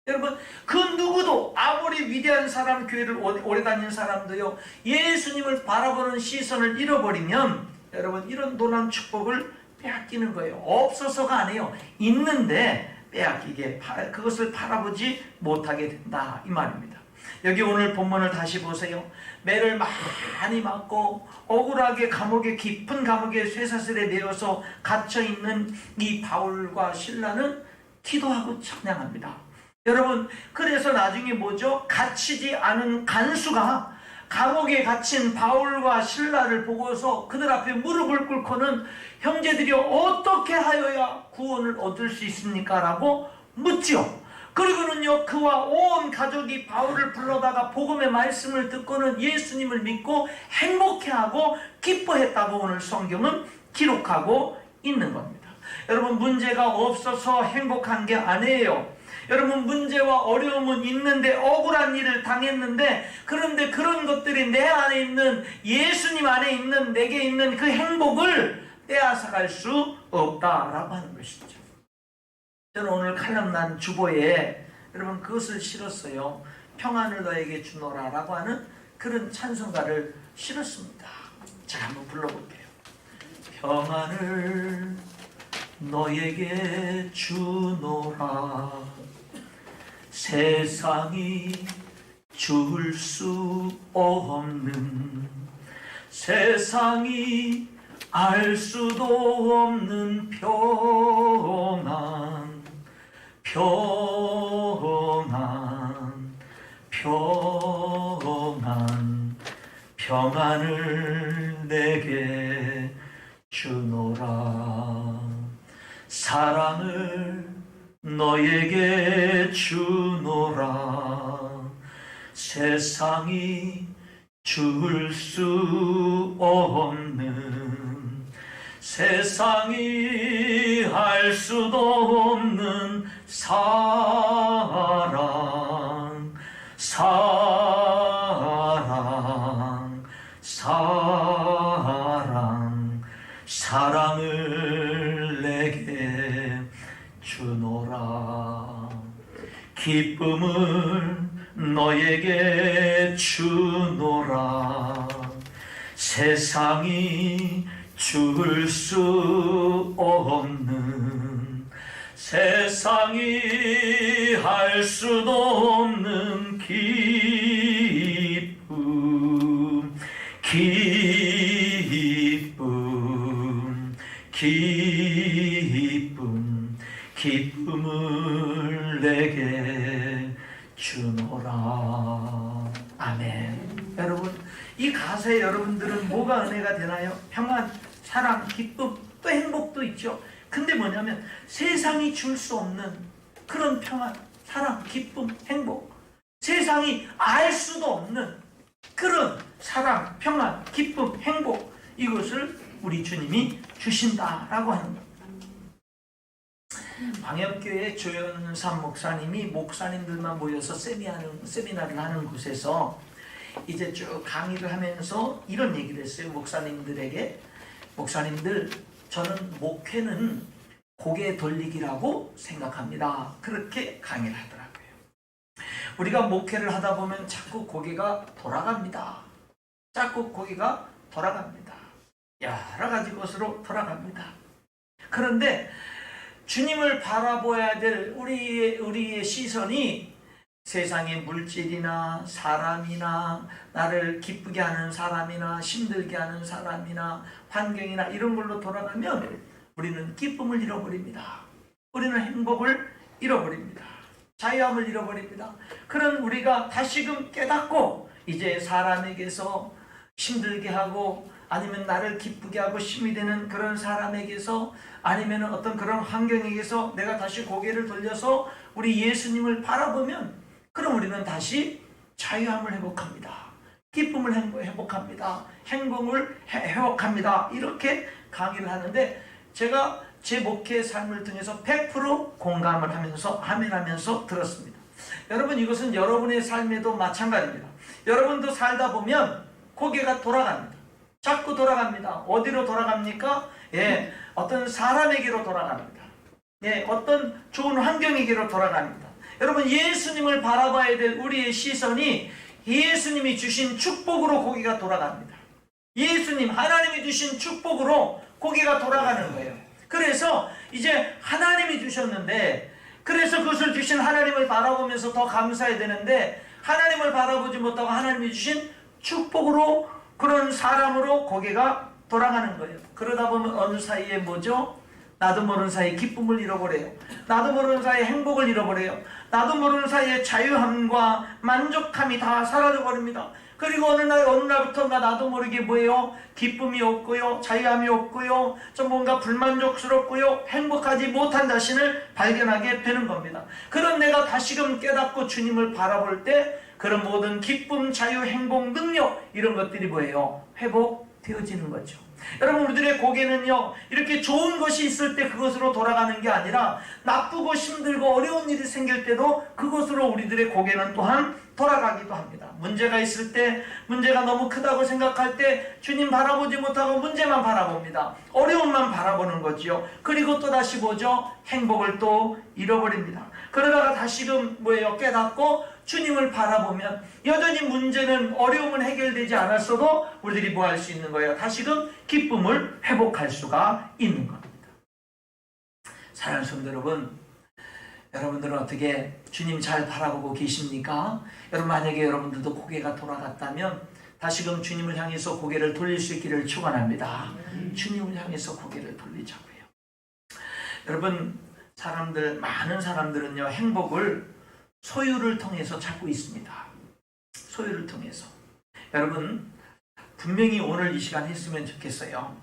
여러분, 그 누구도, 아무리 위대한 사람, 교회를 오래 다니는 사람도요 예수님을 바라보는 시선을 잃어버리면 여러분 이런 놀라운 축복을 빼앗기는 거예요. 없어서가 아니에요. 있는데 빼앗기게, 그것을 바라보지 못하게 된다, 이 말입니다. 여기 오늘 본문을 다시 보세요. 매를 많이 맞고 억울하게 감옥에, 깊은 감옥에 쇠사슬에 매어서 갇혀있는 이 바울과 실라는 기도하고 찬양합니다. 여러분, 그래서 나중에 뭐죠? 갇히지 않은 간수가 감옥에 갇힌 바울과 실라를 보고서 그들 앞에 무릎을 꿇고는 형제들이 어떻게 하여야 구원을 얻을 수 있습니까? 라고 묻죠. 그리고는요, 그와 온 가족이 바울을 불러다가 복음의 말씀을 듣고는 예수님을 믿고 행복해하고 기뻐했다고 오늘 성경은 기록하고 있는 겁니다. 여러분, 문제가 없어서 행복한 게 아니에요. 여러분, 문제와 어려움은 있는데, 억울한 일을 당했는데, 그런데 그런 것들이 내 안에 있는, 예수님 안에 있는, 내게 있는 그 행복을 빼앗아갈 수 없다라고 하는 것이죠. 저는 오늘 칼럼난 주보에 여러분 그것을 실었어요. 평안을 너에게 주노라 라고 하는 그런 찬송가를 실었습니다. 제가 한번 불러볼게요. 평안을 너에게 주노라, 세상이 줄 수 없는, 세상이 알 수도 없는 평안, 평안, 평안, 평안을 내게 주노라, 사랑을 너에게 주노라, 세상이 줄 수 없는, 세상이 알 수도 없는 사랑, 사랑, 사랑, 사랑을 내게 주노라, 기쁨을 너에게 주노라, 세상이 줄 수 없는, 세상이 할 수도 없는 기쁨, 기쁨, 기쁨, 기쁨을 내게 주노라. 아멘. 여러분, 이 가사에 여러분들은 뭐가 은혜가 되나요? 평안, 사랑, 기쁨, 또 행복도 있죠. 근데 뭐냐면 세상이 줄 수 없는 그런 평안, 사랑, 기쁨, 행복, 세상이 알 수도 없는 그런 사랑, 평안, 기쁨, 행복, 이것을 우리 주님이 주신다라고 하는 겁니다. 광역교회 조연삼 목사님이 목사님들만 모여서 세미나를 하는 곳에서 이제 쭉 강의를 하면서 이런 얘기를 했어요. 목사님들에게, 목사님들, 저는 목회는 고개 돌리기라고 생각합니다. 그렇게 강의를 하더라고요. 우리가 목회를 하다 보면 자꾸 고개가 돌아갑니다. 자꾸 고개가 돌아갑니다. 여러 가지 것으로 돌아갑니다. 그런데 주님을 바라보아야 될 우리의 시선이 세상의 물질이나 사람이나 나를 기쁘게 하는 사람이나 힘들게 하는 사람이나 환경이나 이런 걸로 돌아가면 우리는 기쁨을 잃어버립니다. 우리는 행복을 잃어버립니다. 자유함을 잃어버립니다. 그런 우리가 다시금 깨닫고 이제 사람에게서 힘들게 하고 아니면 나를 기쁘게 하고 힘이 되는 그런 사람에게서 아니면 어떤 그런 환경에게서 내가 다시 고개를 돌려서 우리 예수님을 바라보면 그럼 우리는 다시 자유함을 회복합니다. 기쁨을 회복합니다. 행복을 회복합니다. 이렇게 강의를 하는데 제가 제 목회의 삶을 통해서 100% 공감을 하면서 아멘하면서 들었습니다. 여러분, 이것은 여러분의 삶에도 마찬가지입니다. 여러분도 살다 보면 고개가 돌아갑니다. 자꾸 돌아갑니다. 어디로 돌아갑니까? 어떤 사람에게로 돌아갑니다. 어떤 좋은 환경에게로 돌아갑니다. 여러분, 예수님을 바라봐야 될 우리의 시선이 예수님이 주신 축복으로 고개가 돌아갑니다. 예수님, 하나님이 주신 축복으로 고개가 돌아가는 거예요. 그래서 이제 하나님이 주셨는데, 그래서 그것을 주신 하나님을 바라보면서 더 감사해야 되는데, 하나님을 바라보지 못하고 하나님이 주신 축복으로 그런 사람으로 고개가 돌아가는 거예요. 그러다 보면 어느 사이에 뭐죠? 나도 모르는 사이에 기쁨을 잃어버려요. 나도 모르는 사이에 행복을 잃어버려요. 나도 모르는 사이에 자유함과 만족함이 다 사라져버립니다. 그리고 어느 날부터가 나도 모르게 뭐예요? 기쁨이 없고요, 자유함이 없고요, 좀 뭔가 불만족스럽고요, 행복하지 못한 자신을 발견하게 되는 겁니다. 그런 내가 다시금 깨닫고 주님을 바라볼 때 그런 모든 기쁨, 자유, 행복, 능력 이런 것들이 뭐예요? 회복되어지는 거죠. 여러분, 우리들의 고개는요, 이렇게 좋은 것이 있을 때 그것으로 돌아가는 게 아니라 나쁘고 힘들고 어려운 일이 생길 때도 그것으로 우리들의 고개는 또한 돌아가기도 합니다. 문제가 있을 때, 문제가 너무 크다고 생각할 때 주님 바라보지 못하고 문제만 바라봅니다. 어려움만 바라보는 거지요. 그리고 또다시 뭐죠? 행복을 또 잃어버립니다. 그러다가 다시금 뭐예요? 깨닫고 주님을 바라보면 여전히 문제는, 어려움은 해결되지 않았어도 우리들이 뭐 할 수 있는 거예요? 다시금 기쁨을 회복할 수가 있는 겁니다. 사랑하는 성도 여러분, 여러분들은 어떻게 주님 잘 바라보고 계십니까? 여러분, 만약에 여러분들도 고개가 돌아갔다면 다시금 주님을 향해서 고개를 돌릴 수 있기를 축원합니다. 주님을 향해서 고개를 돌리자고요. 여러분, 많은 사람들은요, 행복을 소유를 통해서 찾고 있습니다. 소유를 통해서. 여러분, 분명히 오늘 이 시간 했으면 좋겠어요.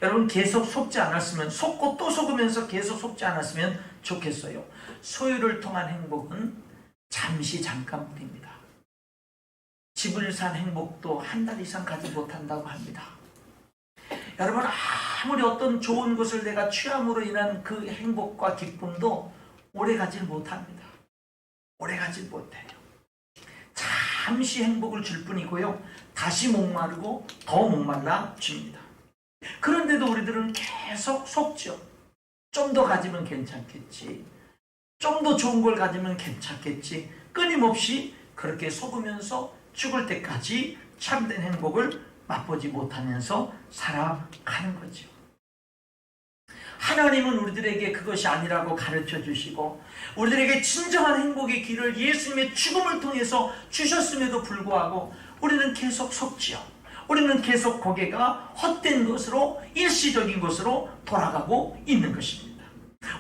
여러분, 계속 속지 않았으면, 속고 또 속으면서 계속 속지 않았으면 좋겠어요. 소유를 통한 행복은 잠시 잠깐뿐입니다. 집을 산 행복도 한 달 이상 가지 못한다고 합니다. 여러분, 아무리 어떤 좋은 것을 내가 취함으로 인한 그 행복과 기쁨도 오래 가질 못합니다. 오래 가질 못해요. 잠시 행복을 줄 뿐이고요, 다시 목마르고 더 목말라 줍니다. 그런데도 우리들은 계속 속죠. 좀 더 가지면 괜찮겠지, 좀 더 좋은 걸 가지면 괜찮겠지, 끊임없이 그렇게 속으면서 죽을 때까지 참된 행복을 맛보지 못하면서 살아가는 거죠. 하나님은 우리들에게 그것이 아니라고 가르쳐 주시고 우리들에게 진정한 행복의 길을 예수님의 죽음을 통해서 주셨음에도 불구하고 우리는 계속 속지요. 우리는 계속 고개가 헛된 것으로, 일시적인 것으로 돌아가고 있는 것입니다.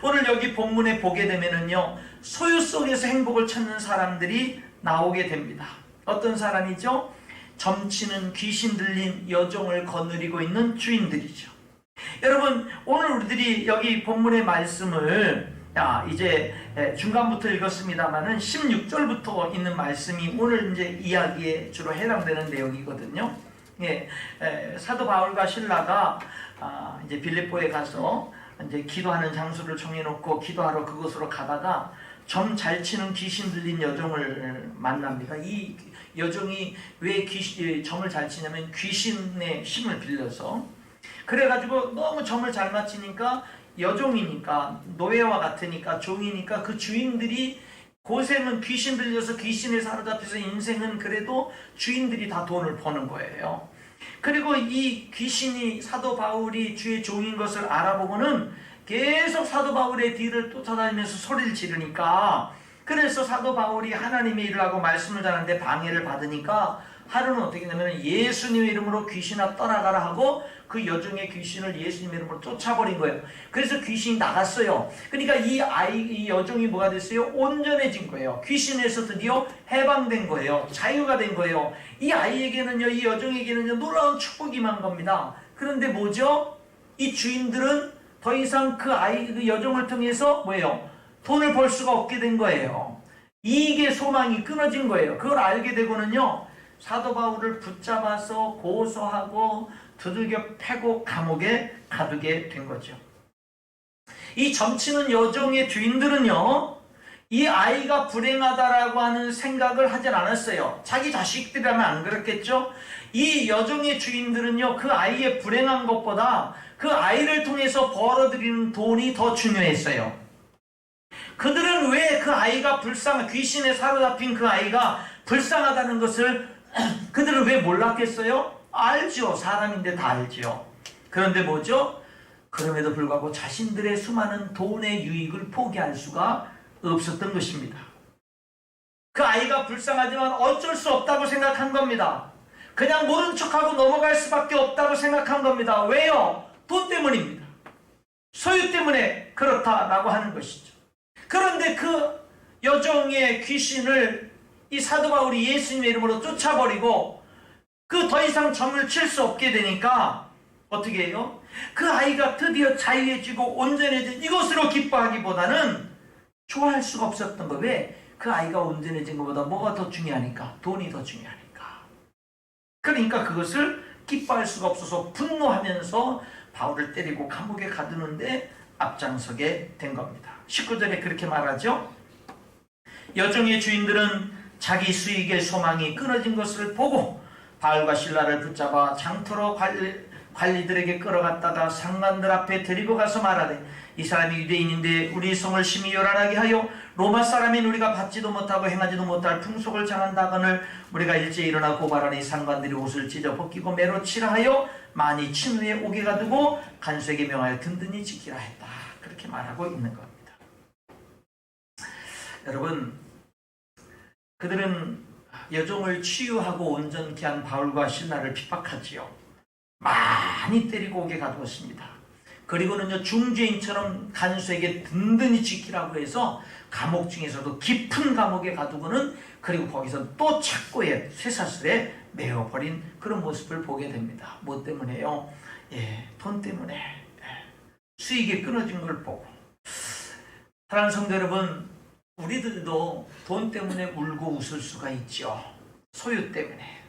오늘 여기 본문에 보게 되면은요, 소유 속에서 행복을 찾는 사람들이 나오게 됩니다. 어떤 사람이죠? 점치는 귀신 들린 여종을 거느리고 있는 주인들이죠. 여러분, 오늘 우리들이 여기 본문의 말씀을 이제 중간부터 읽었습니다만은 16절부터 있는 말씀이 오늘 이제 이야기에 주로 해당되는 내용이거든요. 예, 사도 바울과 실라가 이제 빌립보에 가서 이제 기도하는 장소를 정해놓고 기도하러 그곳으로 가다가 점 잘 치는 귀신 들린 여종을 만납니다. 이 여종이 왜 점을 잘 치냐면 귀신의 힘을 빌려서, 그래가지고 너무 점을 잘 맞히니까 여종이니까, 노예와 같으니까, 종이니까 그 주인들이 고생은 귀신 들려서 귀신에 사로잡혀서 인생은 그래도 주인들이 다 돈을 버는 거예요. 그리고 이 귀신이 사도 바울이 주의 종인 것을 알아보고는 계속 사도 바울의 뒤를 쫓아다니면서 소리를 지르니까, 그래서 사도 바울이 하나님의 일을 하고 말씀을 전하는데 방해를 받으니까 하루는 어떻게 되냐면 예수님의 이름으로 귀신아 떠나가라 하고 그 여종의 귀신을 예수님의 이름으로 쫓아버린 거예요. 그래서 귀신이 나갔어요. 그러니까 이 여종이 뭐가 됐어요? 온전해진 거예요. 귀신에서 드디어 해방된 거예요. 자유가 된 거예요. 이 아이에게는요, 이 여종에게는요, 놀라운 축복이 임한 겁니다. 그런데 뭐죠? 이 주인들은 더 이상 그 여종을 통해서 뭐예요? 돈을 벌 수가 없게 된 거예요. 이익의 소망이 끊어진 거예요. 그걸 알게 되고는요, 사도 바울을 붙잡아서 고소하고 두들겨 패고 감옥에 가두게 된 거죠. 이 점치는 여종의 주인들은요, 이 아이가 불행하다라고 하는 생각을 하진 않았어요. 자기 자식들이라면 안 그렇겠죠? 이 여종의 주인들은요, 그 아이의 불행한 것보다 그 아이를 통해서 벌어들이는 돈이 더 중요했어요. 그들은 왜 그 아이가 귀신에 사로잡힌 그 아이가 불쌍하다는 것을 그들은 왜 몰랐겠어요? 알죠. 사람인데 다 알죠. 그런데 뭐죠? 그럼에도 불구하고 자신들의 수많은 돈의 유익을 포기할 수가 없었던 것입니다. 그 아이가 불쌍하지만 어쩔 수 없다고 생각한 겁니다. 그냥 모른 척하고 넘어갈 수밖에 없다고 생각한 겁니다. 왜요? 돈 때문입니다. 소유 때문에 그렇다라고 하는 것이죠. 그런데 그 여종의 귀신을 이 사도 바울이 예수님의 이름으로 쫓아버리고 그 더 이상 점을 칠 수 없게 되니까 어떻게 해요? 그 아이가 드디어 자유해지고 온전해진 이것으로 기뻐하기보다는 좋아할 수가 없었던 거. 왜? 그 아이가 온전해진 것보다 뭐가 더 중요하니까? 돈이 더 중요하니까. 그러니까 그것을 기뻐할 수가 없어서 분노하면서 바울을 때리고 감옥에 가두는데 앞장서게 된 겁니다. 19절에 그렇게 말하죠. 여종의 주인들은 자기 수익의 소망이 끊어진 것을 보고 바울과 실라를 붙잡아 장터로 관리들에게 끌어갔다가 상관들 앞에 데리고 가서 말하되 이 사람이 유대인인데 우리 성을 심히 요란하게 하여 로마 사람인 우리가 받지도 못하고 행하지도 못할 풍속을 장한다거늘 우리가 일제 일어나 고발하니 상관들이 옷을 찢어 벗기고 매로 치라 하여 많이 친 후에 옥에 가두고 간수에게 명하여 든든히 지키라 했다. 그렇게 말하고 있는 겁니다. 여러분, 그들은 여종을 치유하고 온전케 한 바울과 실라를 핍박하지요. 많이 때리고 옥에 가두었습니다. 그리고는요, 중죄인처럼 간수에게 든든히 지키라고 해서 감옥 중에서도 깊은 감옥에 가두고는 그리고 거기서 또 착고에 쇠사슬에 메어버린 그런 모습을 보게 됩니다. 뭐 때문에요? 돈 때문에. 수익이 끊어진 걸 보고. 사랑하는 성도 여러분, 우리들도 돈 때문에 울고 웃을 수가 있죠. 소유 때문에.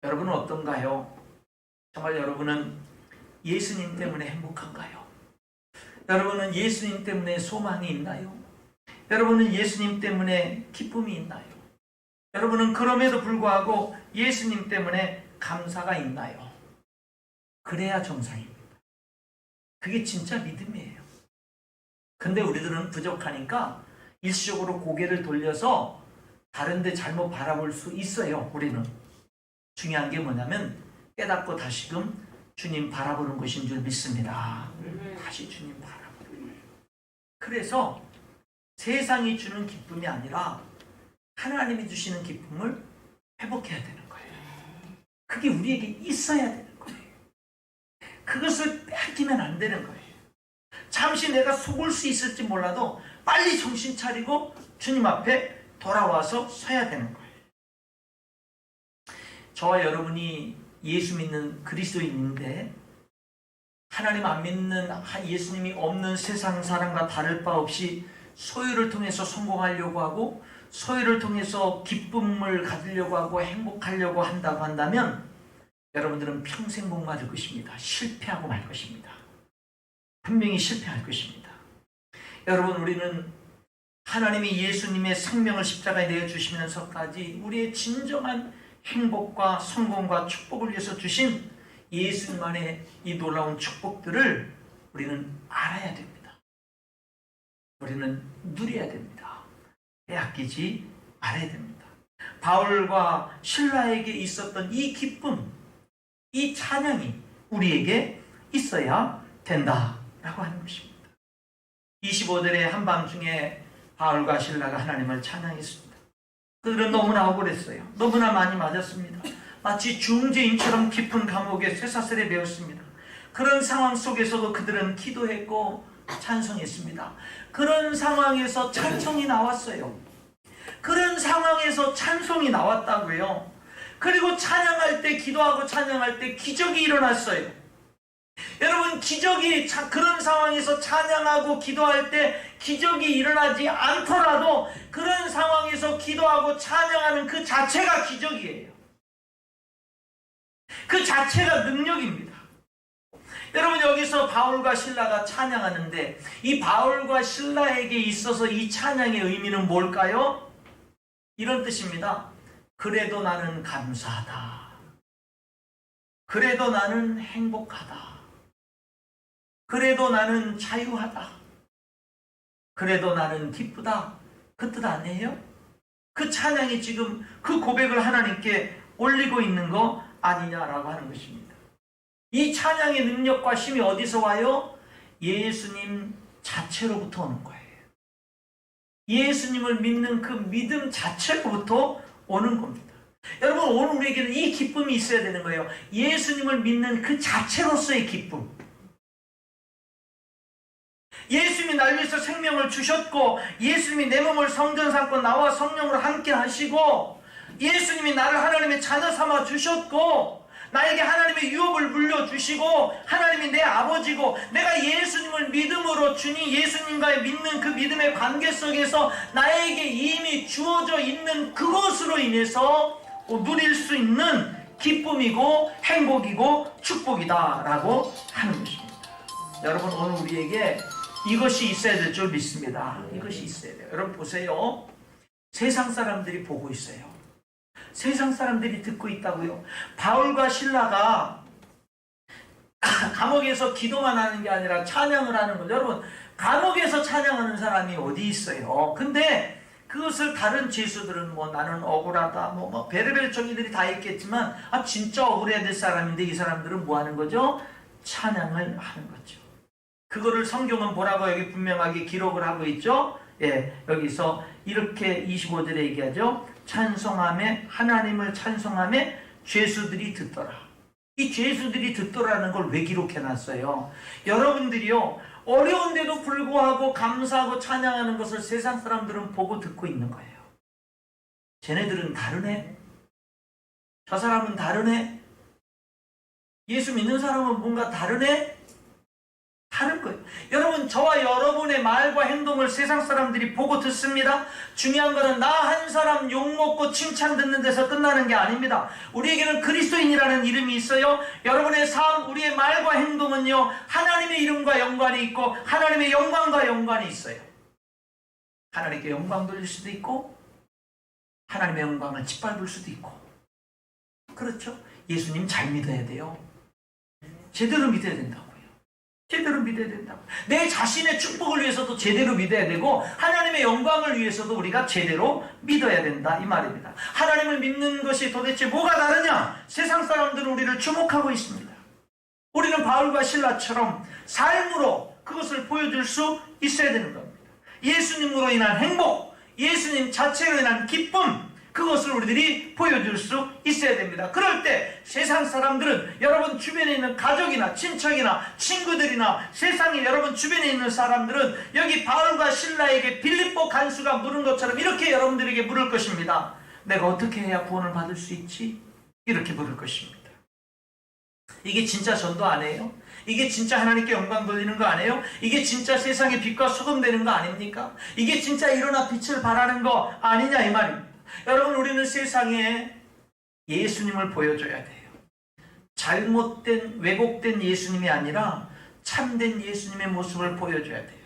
여러분은 어떤가요? 정말 여러분은 예수님 때문에 행복한가요? 여러분은 예수님 때문에 소망이 있나요? 여러분은 예수님 때문에 기쁨이 있나요? 여러분은 그럼에도 불구하고 예수님 때문에 감사가 있나요? 그래야 정상입니다. 그게 진짜 믿음이에요. 근데 우리들은 부족하니까 일시적으로 고개를 돌려서 다른 데 잘못 바라볼 수 있어요. 우리는. 중요한 게 뭐냐면 깨닫고 다시금 주님 바라보는 것인 줄 믿습니다. 다시 주님 바라보는 거예요. 그래서 세상이 주는 기쁨이 아니라 하나님이 주시는 기쁨을 회복해야 되는 거예요. 그게 우리에게 있어야 되는 거예요. 그것을 빼앗기면 안 되는 거예요. 잠시 내가 속을 수 있을지 몰라도 빨리 정신 차리고 주님 앞에 돌아와서 서야 되는 거예요. 저와 여러분이 예수 믿는 그리스도인인데 하나님 안 믿는 예수님이 없는 세상 사람과 다를 바 없이 소유를 통해서 성공하려고 하고 소유를 통해서 기쁨을 가지려고 하고 행복하려고 한다고 한다면 여러분들은 평생 못 맞을 것입니다. 실패하고 말 것입니다. 분명히 실패할 것입니다. 여러분, 우리는 하나님이 예수님의 생명을 십자가에 내어주시면서까지 우리의 진정한 행복과 성공과 축복을 위해서 주신 예수님만의 이 놀라운 축복들을 우리는 알아야 됩니다. 우리는 누려야 됩니다. 빼앗기지 말아야 됩니다. 바울과 실라에게 있었던 이 기쁨, 이 찬양이 우리에게 있어야 된다라고 하는 것입니다. 25절의 한밤중에 바울과 실라가 하나님을 찬양했습니다. 그들은 너무나 억울했어요. 너무나 많이 맞았습니다. 마치 중죄인처럼 깊은 감옥에 쇠사슬에 매었습니다. 그런 상황 속에서도 그들은 기도했고 찬송했습니다. 그런 상황에서 찬송이 나왔어요. 그런 상황에서 찬송이 나왔다고요. 그리고 찬양할 때, 기도하고 찬양할 때 기적이 일어났어요. 여러분, 기적이 그런 상황에서 찬양하고 기도할 때 기적이 일어나지 않더라도 그런 상황에서 기도하고 찬양하는 그 자체가 기적이에요. 그 자체가 능력입니다. 여러분, 여기서 바울과 실라가 찬양하는데 이 바울과 실라에게 있어서 이 찬양의 의미는 뭘까요? 이런 뜻입니다. 그래도 나는 감사하다. 그래도 나는 행복하다. 그래도 나는 자유하다. 그래도 나는 기쁘다. 그 뜻 아니에요? 그 찬양이 지금 그 고백을 하나님께 올리고 있는 거 아니냐라고 하는 것입니다. 이 찬양의 능력과 힘이 어디서 와요? 예수님 자체로부터 오는 거예요. 예수님을 믿는 그 믿음 자체로부터 오는 겁니다. 여러분, 오늘 우리에게는 이 기쁨이 있어야 되는 거예요. 예수님을 믿는 그 자체로서의 기쁨. 예수님이 날 위해서 생명을 주셨고, 예수님이 내 몸을 성전 삼고 나와 성령으로 함께 하시고, 예수님이 나를 하나님의 자녀 삼아 주셨고, 나에게 하나님의 유업을 물려주시고, 하나님이 내 아버지고, 내가 예수님을 믿음으로 주니 예수님과의 믿는 그 믿음의 관계 속에서 나에게 이미 주어져 있는 그것으로 인해서 누릴 수 있는 기쁨이고 행복이고 축복이다라고 하는 것입니다. 여러분, 오늘 우리에게 이것이 있어야 될 줄 믿습니다. 이것이 있어야 돼요. 여러분 보세요. 세상 사람들이 보고 있어요. 세상 사람들이 듣고 있다고요. 바울과 실라가 감옥에서 기도만 하는 게 아니라 찬양을 하는 거죠. 여러분, 감옥에서 찬양하는 사람이 어디 있어요? 근데 그것을 다른 죄수들은 뭐 나는 억울하다, 뭐 베르벨 종이들이 다 있겠지만, 진짜 억울해야 될 사람인데 이 사람들은 뭐 하는 거죠? 찬양을 하는 거죠. 그거를 성경은 뭐라고 여기 분명하게 기록을 하고 있죠? 여기서 이렇게 25절에 얘기하죠. 찬송함에, 하나님을 찬송함에 죄수들이 듣더라. 이 죄수들이 듣더라는 걸 왜 기록해놨어요? 여러분들이요, 어려운데도 불구하고 감사하고 찬양하는 것을 세상 사람들은 보고 듣고 있는 거예요. 쟤네들은 다르네? 저 사람은 다르네? 예수 믿는 사람은 뭔가 다르네? 다른 거예요. 여러분, 저와 여러분의 말과 행동을 세상 사람들이 보고 듣습니다. 중요한 것은 나 한 사람 욕먹고 칭찬 듣는 데서 끝나는 게 아닙니다. 우리에게는 그리스도인이라는 이름이 있어요. 여러분의 삶, 우리의 말과 행동은요, 하나님의 이름과 연관이 있고 하나님의 영광과 연관이 있어요. 하나님께 영광 돌릴 수도 있고 하나님의 영광을 짓밟을 수도 있고. 그렇죠? 예수님 잘 믿어야 돼요. 제대로 믿어야 된다고요. 제대로 믿어야 된다고. 내 자신의 축복을 위해서도 제대로 믿어야 되고 하나님의 영광을 위해서도 우리가 제대로 믿어야 된다, 이 말입니다. 하나님을 믿는 것이 도대체 뭐가 다르냐? 세상 사람들은 우리를 주목하고 있습니다. 우리는 바울과 실라처럼 삶으로 그것을 보여줄 수 있어야 되는 겁니다. 예수님으로 인한 행복, 예수님 자체로 인한 기쁨, 그것을 우리들이 보여줄 수 있어야 됩니다. 그럴 때 세상 사람들은 여러분 주변에 있는 가족이나 친척이나 친구들이나 세상에 여러분 주변에 있는 사람들은 여기 바울과 실라에게 빌립보 간수가 물은 것처럼 이렇게 여러분들에게 물을 것입니다. 내가 어떻게 해야 구원을 받을 수 있지? 이렇게 물을 것입니다. 이게 진짜 전도 아니에요? 이게 진짜 하나님께 영광 돌리는 거 아니에요? 이게 진짜 세상의 빛과 소금 되는 거 아닙니까? 이게 진짜 일어나 빛을 발하는 거 아니냐, 이 말입니다. 여러분, 우리는 세상에 예수님을 보여줘야 돼요. 잘못된, 왜곡된 예수님이 아니라 참된 예수님의 모습을 보여줘야 돼요.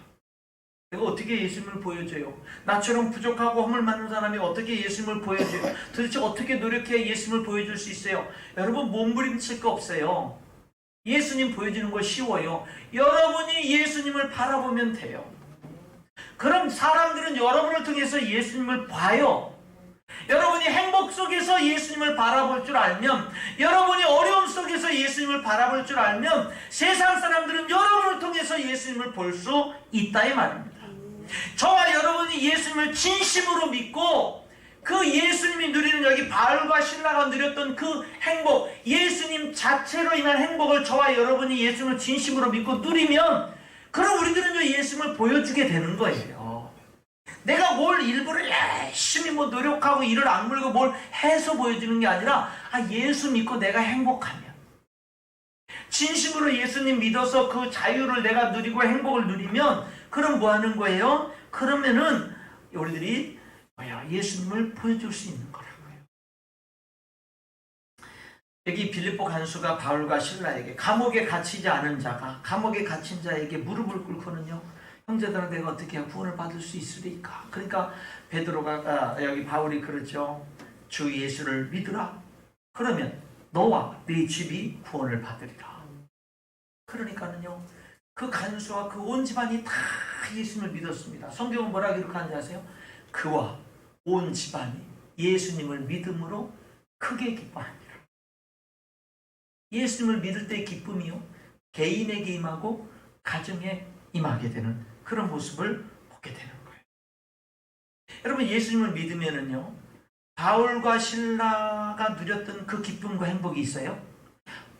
내가 어떻게 예수님을 보여줘요? 나처럼 부족하고 허물 많은 사람이 어떻게 예수님을 보여줘요? 도대체 어떻게 노력해야 예수님을 보여줄 수 있어요? 여러분, 몸부림칠 거 없어요. 예수님 보여주는 거 쉬워요. 여러분이 예수님을 바라보면 돼요. 그럼 사람들은 여러분을 통해서 예수님을 봐요. 여러분이 행복 속에서 예수님을 바라볼 줄 알면, 여러분이 어려움 속에서 예수님을 바라볼 줄 알면 세상 사람들은 여러분을 통해서 예수님을 볼 수 있다, 이 말입니다. 저와 여러분이 예수님을 진심으로 믿고 그 예수님이 누리는 여기 바울과 실라가 누렸던 그 행복, 예수님 자체로 인한 행복을 저와 여러분이 예수님을 진심으로 믿고 누리면, 그럼 우리들은 예수님을 보여주게 되는 거예요. 내가 뭘 일부러 열심히 노력하고 이를 악물고 뭘 해서 보여주는 게 아니라, 예수 믿고 내가 행복하면, 진심으로 예수님 믿어서 그 자유를 내가 누리고 행복을 누리면, 그럼 뭐 하는 거예요? 그러면은 우리들이 예수님을 보여줄 수 있는 거라고요. 여기 빌립보 간수가 바울과 실라에게, 감옥에 갇히지 않은 자가 감옥에 갇힌 자에게 무릎을 꿇고는요, 형제들아, 내가 어떻게 구원을 받을 수 있으리까? 그러니까 베드로가, 여기 바울이 그러죠. 주 예수를 믿으라. 그러면 너와 네 집이 구원을 받으리라. 그러니까는요, 그 간수와 그 온 집안이 다 예수님을 믿었습니다. 성경은 뭐라고 기록하는지 아세요? 그와 온 집안이 예수님을 믿음으로 크게 기뻐하니라. 예수님을 믿을 때의 기쁨이요, 개인에게 임하고 가정에 임하게 되는 그런 모습을 보게 되는 거예요. 여러분, 예수님을 믿으면은요, 바울과 실라가 누렸던 그 기쁨과 행복이 있어요.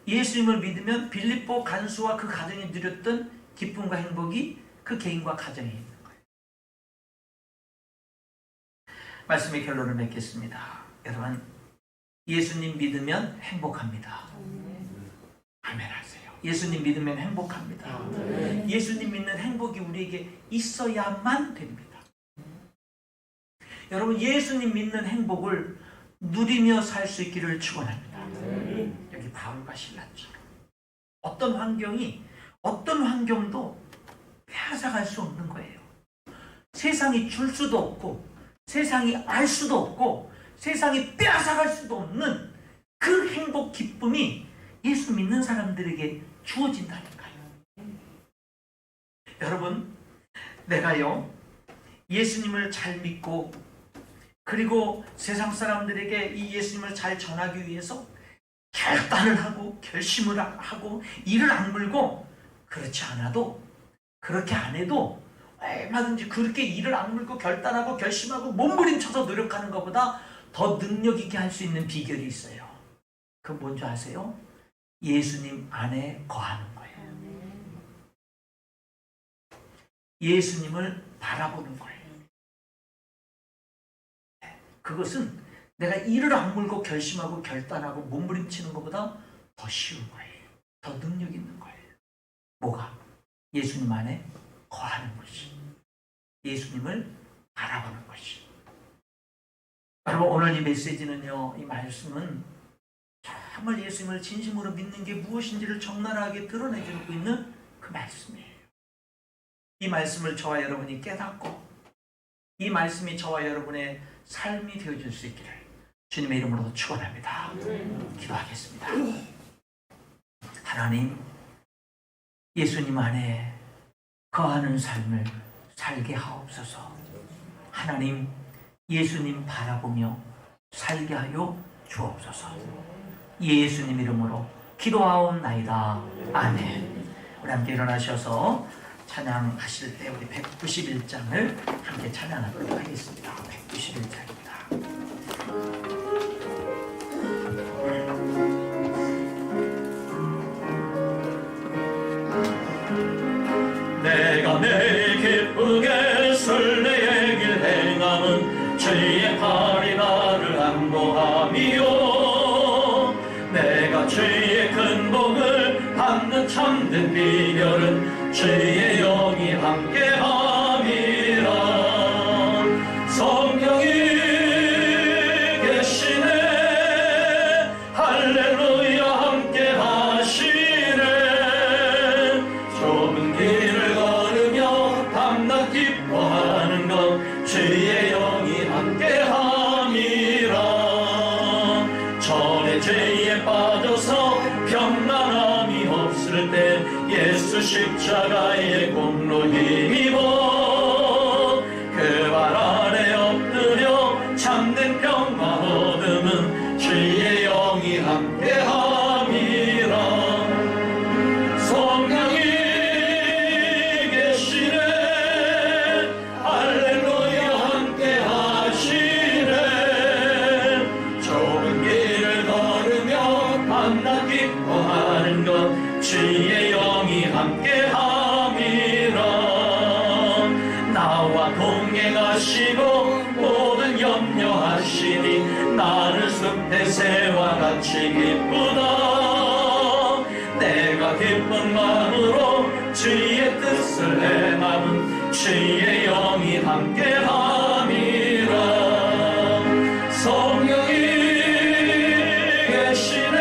예수님을 믿으면 빌립보 간수와 그 가정이 누렸던 기쁨과 행복이 그 개인과 가정에 있는 거예요. 말씀의 결론을 맺겠습니다. 여러분, 예수님 믿으면 행복합니다. 아멘 하세요. 예수님 믿으면 행복합니다. 예수님 믿는 행복이 우리에게 있어야만 됩니다. 여러분, 예수님 믿는 행복을 누리며 살 수 있기를 축원합니다. 여기 바울과 실라처럼 어떤 환경도 빼앗아갈 수 없는 거예요. 세상이 줄 수도 없고, 세상이 알 수도 없고, 세상이 빼앗아갈 수도 없는 그 행복, 기쁨이 예수 믿는 사람들에게 주어진다니까요. 여러분, 내가요 예수님을 잘 믿고, 그리고 세상 사람들에게 이 예수님을 잘 전하기 위해서 결단을 하고 결심을 하고 이를 악물고, 그렇지 않아도, 그렇게 안 해도 얼마든지 그렇게 이를 악물고 결단하고 결심하고 몸부림쳐서 노력하는 것보다 더 능력 있게 할 수 있는 비결이 있어요. 그건 뭔지 아세요? 예수님 안에 거하는 거예요. 예수님을 바라보는 거예요. 그것은 내가 이를 악물고 결심하고 결단하고 몸부림치는 것보다 더 쉬운 거예요. 더 능력 있는 거예요. 뭐가? 예수님 안에 거하는 것이, 예수님을 바라보는 것이. 여러분, 오늘 이 메시지는요, 이 말씀은 정말 예수님을 진심으로 믿는 게 무엇인지를 적나라하게 드러내주고 있는 그 말씀이에요. 이 말씀을 저와 여러분이 깨닫고 이 말씀이 저와 여러분의 삶이 되어줄 수 있기를 주님의 이름으로 축원합니다. 기도하겠습니다. 하나님, 예수님 안에 거하는 삶을 살게 하옵소서. 하나님, 예수님 바라보며 살게 하여 주옵소서. 예수님 이름으로 기도하옵나이다. 아멘. 우리 함께 일어나셔서 찬양하실 때 우리 191장을 함께 찬양하도록 하겠습니다. 191장입니다. 내가 매일 기쁘게 설레의 길 행함은 주의 팔이 나를 안보함이요, 내가 주의 큰 복을 받는 참된 비결은 주의 영이 함께함이라. 성령이 계시네, 할렐루야 함께하시네. 좁은 길을 걸으며 밤낮 기뻐하는 것 주의 영이 함께함이라. 전에 죄에 빠져서 평안함이 없을 때 예수 십자가의 공로 힘입어 그 발 아래 엎드려 참된 평화 얻음은 주의 영이 함께함이라. 성령이 계시네, 할렐루야 함께하시네. 좁은 길을 걸으며 밤낮 기뻐하는 것 주의 영이 함께함이라. 나와 동행하시고 모든 염려하시니 나는 숲의 새와 같이 기쁘다. 내가 기쁜 마음으로 주의 뜻을 행함은 주의 영이 함께함이라. 성령이 계시네,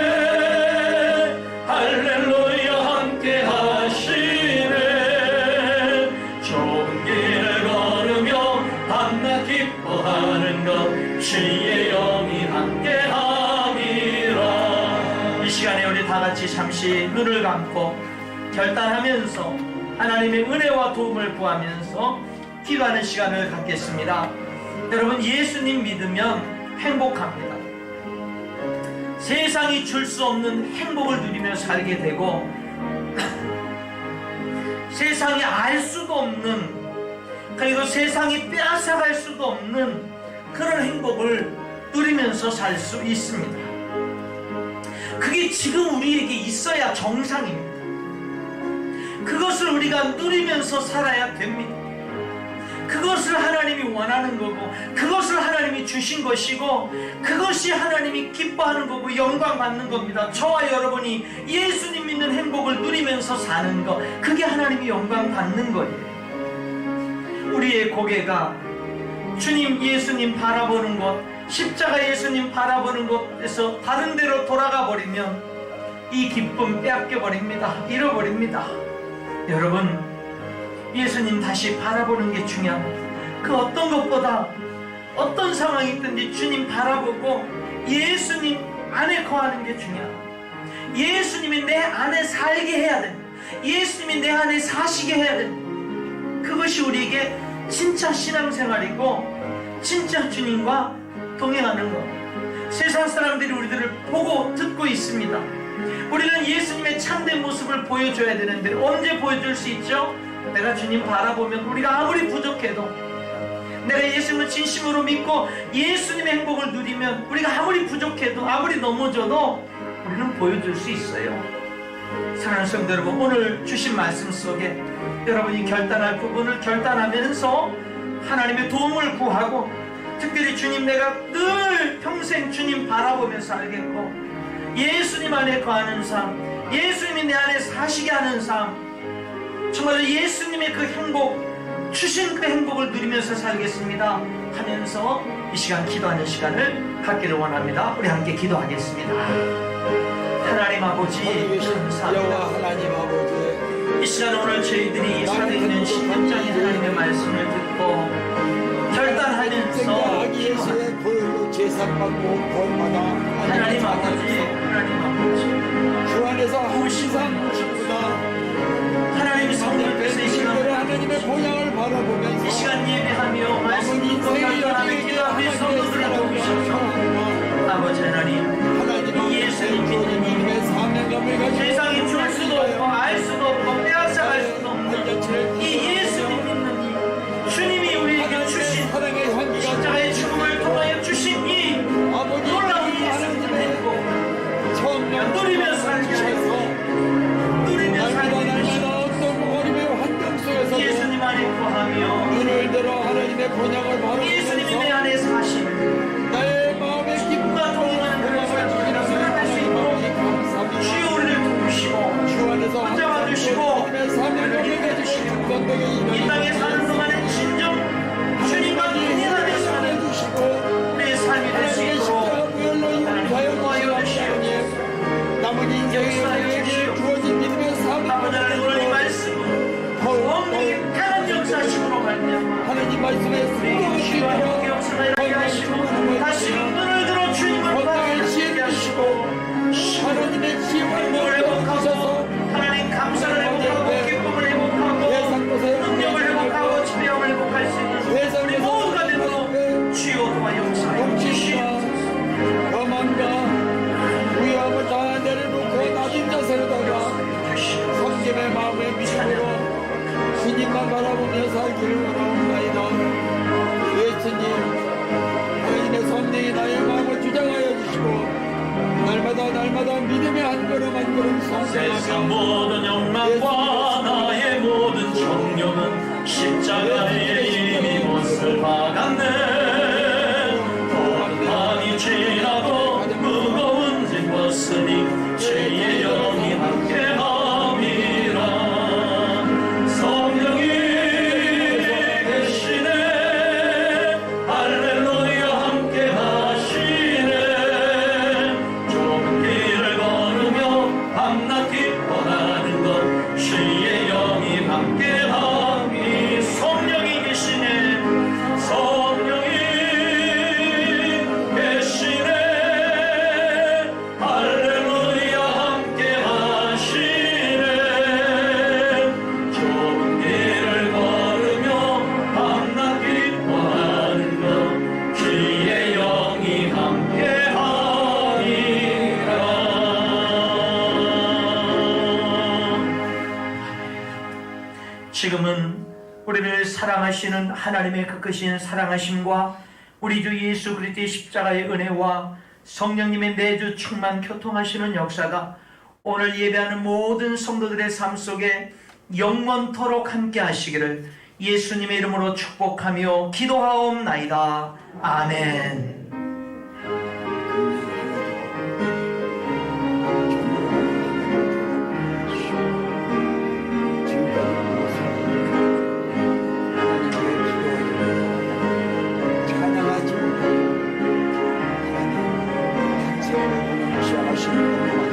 할렐루야 함께하시네. 좁은 길을 걸으며 밤낮 기뻐하는 것 주의 영이 함께함이라. 이 시간에 우리 다 같이 잠시 눈을 감고 결단하면서 하나님의 은혜와 도움을 구하면서 기도하는 시간을 갖겠습니다. 여러분, 예수님 믿으면 행복합니다. 세상이 줄 수 없는 행복을 누리며 살게 되고 세상이 알 수도 없는, 그리고 세상이 빼앗아갈 수도 없는 그런 행복을 누리면서 살 수 있습니다. 그게 지금 우리에게 있어야 정상입니다. 그것을 우리가 누리면서 살아야 됩니다. 그것을 하나님이 원하는 거고, 그것을 하나님이 주신 것이고, 그것이 하나님이 기뻐하는 거고 영광 받는 겁니다. 저와 여러분이 예수님 믿는 행복을 누리면서 사는 것, 그게 하나님이 영광 받는 거예요. 우리의 고개가 주님 예수님 바라보는 것, 십자가 예수님 바라보는 것에서 다른 데로 돌아가 버리면 이 기쁨 빼앗겨 버립니다. 잃어버립니다. 여러분, 예수님 다시 바라보는 게 중요합니다. 그 어떤 것보다 어떤 상황이 있든지 주님 바라보고 예수님 안에 거하는 게 중요합니다. 예수님이 내 안에 살게 해야 됩니다. 예수님이 내 안에 사시게 해야 됩니다. 그것이 우리에게 진짜 신앙생활이고 진짜 주님과 동행하는 것. 세상 사람들이 우리들을 보고 듣고 있습니다. 우리는 예수님의 참된 모습을 보여줘야 되는데 언제 보여줄 수 있죠? 내가 주님 바라보면 우리가 아무리 부족해도, 내가 예수님을 진심으로 믿고 예수님의 행복을 누리면 우리가 아무리 부족해도 아무리 넘어져도 우리는 보여줄 수 있어요. 사랑하는 성도 여러분, 오늘 주신 말씀 속에 여러분이 결단할 부분을 결단하면서 하나님의 도움을 구하고, 특별히 주님 내가 늘 평생 주님 바라보면서 살겠고 예수님 안에 거하는 삶, 예수님이 내 안에 사시게 하는 삶, 정말로 예수님의 그 행복, 주신 그 행복을 누리면서 살겠습니다 하면서 이 시간 기도하는 시간을 갖기를 원합니다. 우리 함께 기도하겠습니다. 하나님 아버지 감사합니다. 여호와 하나님 아버지, 이 시간 오늘 저희들이 살아있는 신령장의 하나님의 말씀을 듣고 결단하면서 생각하기 기도합니다. 예수의 보혈로 제사받고 벌받아 하나님 아버지, 하나님 아버지, 주 안에서 항상 기쁘다. 하나님 성령께서 이 시간 하나님의 본향을 바라보면서 이 시간 예배하며 말씀 듣고 결단하며 기도하며 성도들을 도우셔서 아버지 하나님, 이 예수님 믿는 이 세상이 줄 수도 없고 알 수도 없고 빼앗아갈 수도 없는 이 예수님 믿는 이 주님이 우리에게 주신 십자가의 죽음을 통하여 주신 이 놀라운 예수님의 행복 누리며 살게 하시고 누리며 살게 하시고 예수님 안에 거하며 눈을 들어 하나님의 본향을 예수님이 내 바라보면서 안에 사시는 나의 마음의 기쁨과 동행하는 그런 삶을 살아갈 수 있도록 주여 우리를 도우시고 주 안에서 붙잡아 주시고 하나님의 사명을 해주시고 해주시고 이 땅에 사는 동안에 진정 주님과 동행하며 사는 우리의 삶이 될 수 있도록 하나님 도와여 주시옵소서. 남은 인생에 주어진 믿음의 삶을 아버지 하나님 오늘 이 말씀은 온전히 강한 역사심으로 말미암아 하나님 말씀에 우리에게 귀와 행복의 역사가 일어나게 하시고 다시 눈을 들어 주님을 바라보게 하시고 하나님의 지혜를 행복을 회복하셔서 주셔서 하나님 감사를 회복하고 기쁨을 회복하고 능력을 회복하고 지배함을 회복할 수 있는 우리 모두가 되도록 주여 도와 역사해 주시옵소서. 교만과 위험을 다 내려놓고 낮은 자세로다가 성김의 마음의 믿음으로 주님만 바라보며 살기를 원하옵나이다. 예수님, 하나님의 성령이 나의 마음을 주장하여 주시고 날마다 믿음의 한 걸음 한 걸음 세상 성장하며 모든 욕망과 나의 모든 정욕은 십자가의 이미 못을 박았네. 고난이 지나고 무거운 짐 벗으니 죄의 영이 함께함이라. 성령이 계시네. 할렐루야 함께하시네. 좁은 길을 걸으며 밤낮 기뻐하는 것 주의 영이 함께하니. 성령이 계시네. 성령이 계시네. 할렐루야 함께하시네. 좁은 길을 걸으며 밤낮 기뻐하는 것 주의 영이 함께하니라. 지금은 우리를 사랑하시는 하나님의 그 크신 사랑하심과 우리 주 예수 그리스도의 십자가의 은혜와 성령님의 내주 충만 교통하시는 역사가 오늘 예배하는 모든 성도들의 삶 속에 영원토록 함께 하시기를 예수님의 이름으로 축복하며 기도하옵나이다. 아멘. 찬양하죠. 하나님, 하나님,